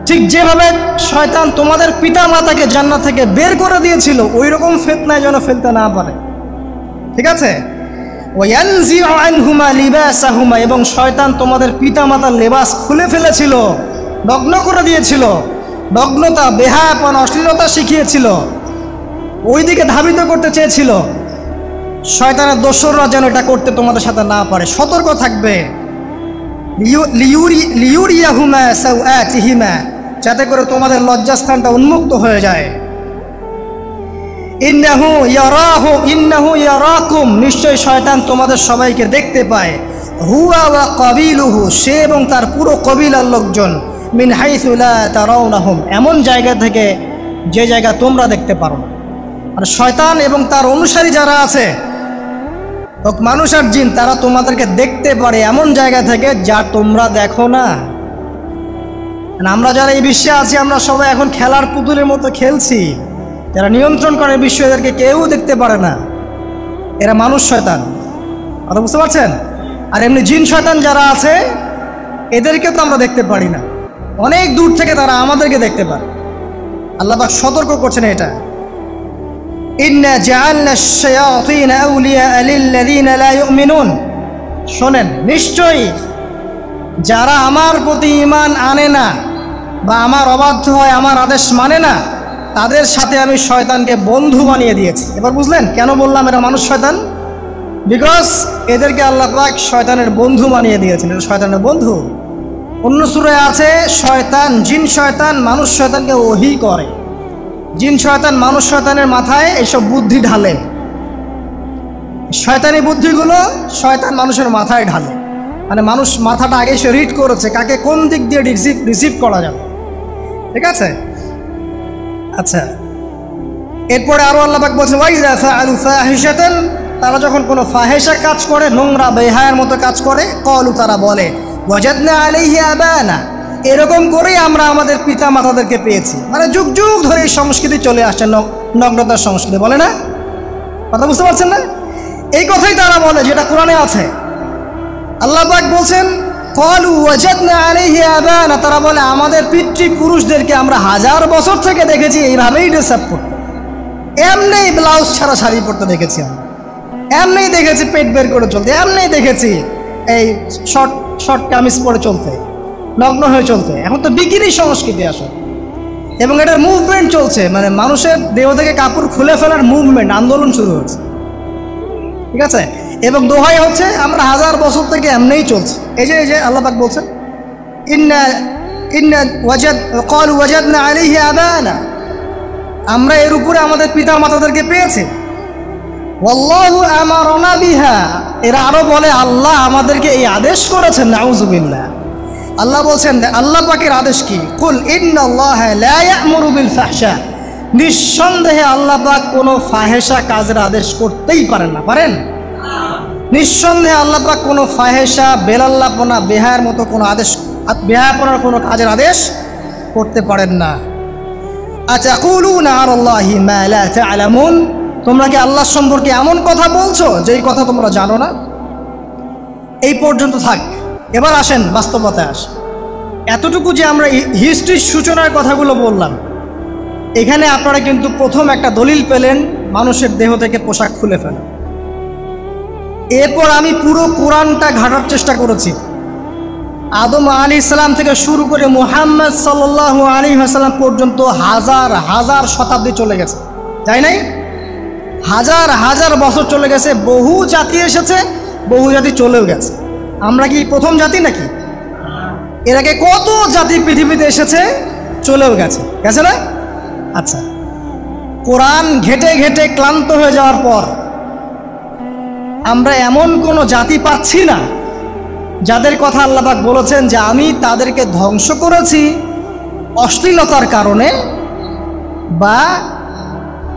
ঠিক যেভাবে শয়তান তোমাদের পিতা মাতাকে জান্নাত থেকে বের করে দিয়েছিল, ওই রকম ফিতনায় যেন ফেলতে না পারে। ঠিক আছে? ওয়ায়ানজিউ আনহুমা লিবাসাহুমা, এবং শয়তান তোমাদের পিতা মাতার লেবাস খুলে ফেলেছিল, নগ্ন করে দিয়েছিল, নগ্নতা, বেহায়াপন, অশ্লীলতা শিখিয়েছিল, ওই দিকে ধাবিত করতে চেয়েছিল। শয়তানের দোসররা যেন এটা করতে তোমাদের সাথে না পারে, সতর্ক থাকবে। লিউরিয়াহুমা সাওআতিহিমা, যাতে করে তোমাদের লজ্জাস্থানটা উন্মুক্ত হয়ে যায়। ইন্নাহু ইয়ারাকুম, নিশ্চয় শয়তান তোমাদের সবাইকে দেখতে পায়। হুয়া ওয়া কাবিলুহু, সে এবং তার পুরো কবিলার লোকজন। মিন হাইসু লা তারাউনাহুম, এমন জায়গা থেকে যে জায়গা তোমরা দেখতে পারো না। আর শয়তান এবং তার অনুসারী যারা আছে, মানুষ আর জিন, তারা তোমাদেরকে দেখতে পারে এমন জায়গা থেকে যা তোমরা দেখো না। আমরা যারা এই বিশ্বে আছি, আমরা সবাই এখন খেলার পুতুলের মতো খেলছি। যারা নিয়ন্ত্রণ করে বিশ্ব, এদেরকে কেউ দেখতে পারে না, এরা মানুষ শয়তান। কথা বুঝতে পারছেন? আর এমনি জিন শয়তান যারা আছে, এদেরকে তো আমরা দেখতে পারি না, অনেক দূর থেকে তারা আমাদেরকে দেখতে পারে। আল্লাহ পাক সতর্ক করছেন এটা। ইন্না জাআলনা আশ-শায়াতিনা আউলিয়া লিল্লাযিনা লা ইউমিনুন, শোনেন, নিশ্চয়ই যারা আমার প্রতি ঈমান আনে না বা আমার অবাধ্য হয়, আমার আদেশ মানে না, তাদের সাথে আমি শয়তানকে বন্ধু বানিয়ে দিয়েছি। এবার বুঝলেন কেন বললাম এরা মানুষ শয়তান? বিকজ এদেরকে আল্লাহ পাক শয়তানের বন্ধু বানিয়ে দিয়েছেন, এটা শয়তানের বন্ধু। অন্য সূরায় আছে, শয়তান, জিন শয়তান মানুষ শয়তানকে ওহী করে। জিন শয়তান মানুষ শয়তানের মাথায় এইসব বুদ্ধি ঢালে, শয়তানি বুদ্ধিগুলো শয়তান মানুষের মাথায় ঢালে। মানে মানুষ মাথাটা আগে সে রিড করেছে কাকে কোন দিক দিয়ে রিসিভ করা যাবে। ঠিক আছে? আচ্ছা, এরপরে আরো আল্লাহ পাক বলছেন, ওয়াইযা ফাআলু ফাহিশাতান, তারা যখন কোনো ফাহেশা কাজ করে, নোংরা বেহায়ার মতো কাজ করে, ক্বালু, তারা বলে, ওয়াজাদনা আলাইহি আবানা, এরকম করেই আমরা আমাদের পিতা মাতাদেরকে পেয়েছি। মানে যুগ যুগ ধরে এই সংস্কৃতি চলে আসছে, নগ্নতার সংস্কৃতি, বলে না? কথা বুঝতে পারছেন না? এই কথাই তারা বলে, যেটা কোরআনে আছে। আল্লাহ পাক বলছেন, ক্বালু ওয়াজাদনা আলাইহি আবানা, তারা বলে আমাদের পিতৃপুরুষদেরকে আমরা 1000 বছর থেকে দেখেছি এইভাবেই ড্রেস আপ করতে, এমনি ব্লাউজ ছাড়া শাড়ি পরতে দেখেছি আমরা, এমনি দেখেছি পেট বের করে চলতে, এমনি দেখেছি এই শর্ট কামিজ পরে চলতে, নগ্ন হয়ে চলতে। এখন তো বিকিনি সংস্কৃতি আসে এবং এটার মুভমেন্ট চলছে, মানে মানুষের দেহ থেকে কাপড় খুলে ফেলার মুভমেন্ট, আন্দোলন শুরু হচ্ছে। ঠিক আছে? এবং দোহাই হচ্ছে আমরা 1000 বছর থেকে এমনিই চলছে। এই যে আল্লাহ পাক বলছেন, ক্বালু ওয়াজাদনা আলাইহি আবানা, আমরা এর উপরে আমাদের পিতা মাতাদেরকে পেয়েছি। ওয়াল্লাহু আমারানা বিহা, এরা আরো বলে আল্লাহ আমাদেরকে এই আদেশ করেছেন। নাউযুবিল্লাহ। আল্লাহ বলছেন, আল্লাহ পাকের আদেশ কি? কুল ইন্নাল্লাহা লা ইয়া'মুরু বিল ফাহশা, নিঃসন্দেহে আল্লাহ পাক কোনো ফাহেশা কাজের আদেশ করতেই পারেন না। পারেন? নিঃসন্দেহে আল্লাহ পাক কোনো ফাহেশা, বেলাল্লাপনা, বেহায়ার মতো কোনো আদেশ, বেহায়াপনার কোনো কাজের আদেশ করতে পারেন না। আতাকুলুনা আলাল্লাহি মা লা তা'লামুন, তোমরা কি আল্লাহ সম্পর্কে এমন কথা বলছো যেই কথা তোমরা জানো না? এই পর্যন্ত থাক, এবার আসেন বাস্তবতায় আসেন। এতটুকু যে আমরা হিস্ট্রির সূচনার কথাগুলো বললাম, এখানে আপনারা কিন্তু প্রথম একটা দলিল পেলেন মানুষের দেহ থেকে পোশাক খুলে ফেলা। এরপর আমি পুরো কোরআনটা ঘাটার চেষ্টা করেছি, আদম আলাইহিস সালাম থেকে শুরু করে মুহাম্মদ সাল্লাল্লাহু আলাইহি ওয়াসাল্লাম পর্যন্ত হাজার হাজার শতাব্দী চলে গেছে, তাই নাই? হাজার হাজার বছর চলে গেছে, বহু জাতি এসেছে, বহু জাতি চলেও গেছে। আমরা কি প্রথম জাতি নাকি? এর আগে কত জাতি পৃথিবীতে এসেছে, চলেও গেছে, গেছে না? আচ্ছা, কোরআন ঘেটে ঘেটে ক্লান্ত হয়ে যাওয়ার পর আমরা এমন কোনো জাতি পাচ্ছি না যাদের কথা আল্লাহ পাক বলেছেন যে আমি তাদেরকে ধ্বংস করেছি অশ্লীলতার কারণে বা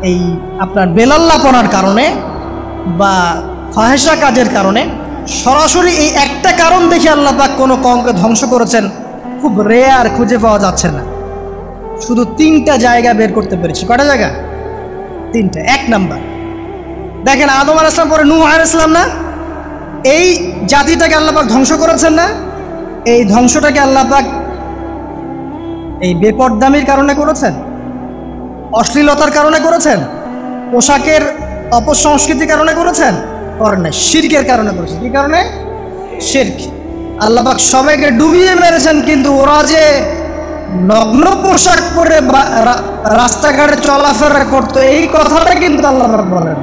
এই আপনার বেলাল্লাপনার কারণে বা ফাহেসা কাজের কারণে। সরাসরি এই একটা কারণ দেখে আল্লাহ পাক কোনো কওমকে ধ্বংস করেছেন খুব রেয়ার, খুঁজে পাওয়া যাচ্ছে না। শুধু 3টা জায়গা বের করতে পেরেছি। কটা জায়গা? 3টা। 1 নাম্বার দেখেন, আদম আলাইহিস সালাম পরে নূহ আলাইহিস সালাম না, এই জাতিটাকে আল্লাহ পাক ধ্বংস করেছেন না? এই ধ্বংসটাকে আল্লাহ পাক এই বেপরদামির কারণে করেছেন, অশ্লীলতার কারণে করেছেন, পোশাকের অপসংস্কৃতির কারণে করেছেন? করেন না, শিরকের কারণে করেছেন। কি কারণে? শিরক। আল্লাহ পাক সবাইকে ডুবিয়ে মেরেছেন, কিন্তু ওরা যে নগ্ন পোশাক পরে রাস্তাঘাটে চলাফেরা করতো এই কথাটা কিন্তু আল্লাহ পাক বলেন।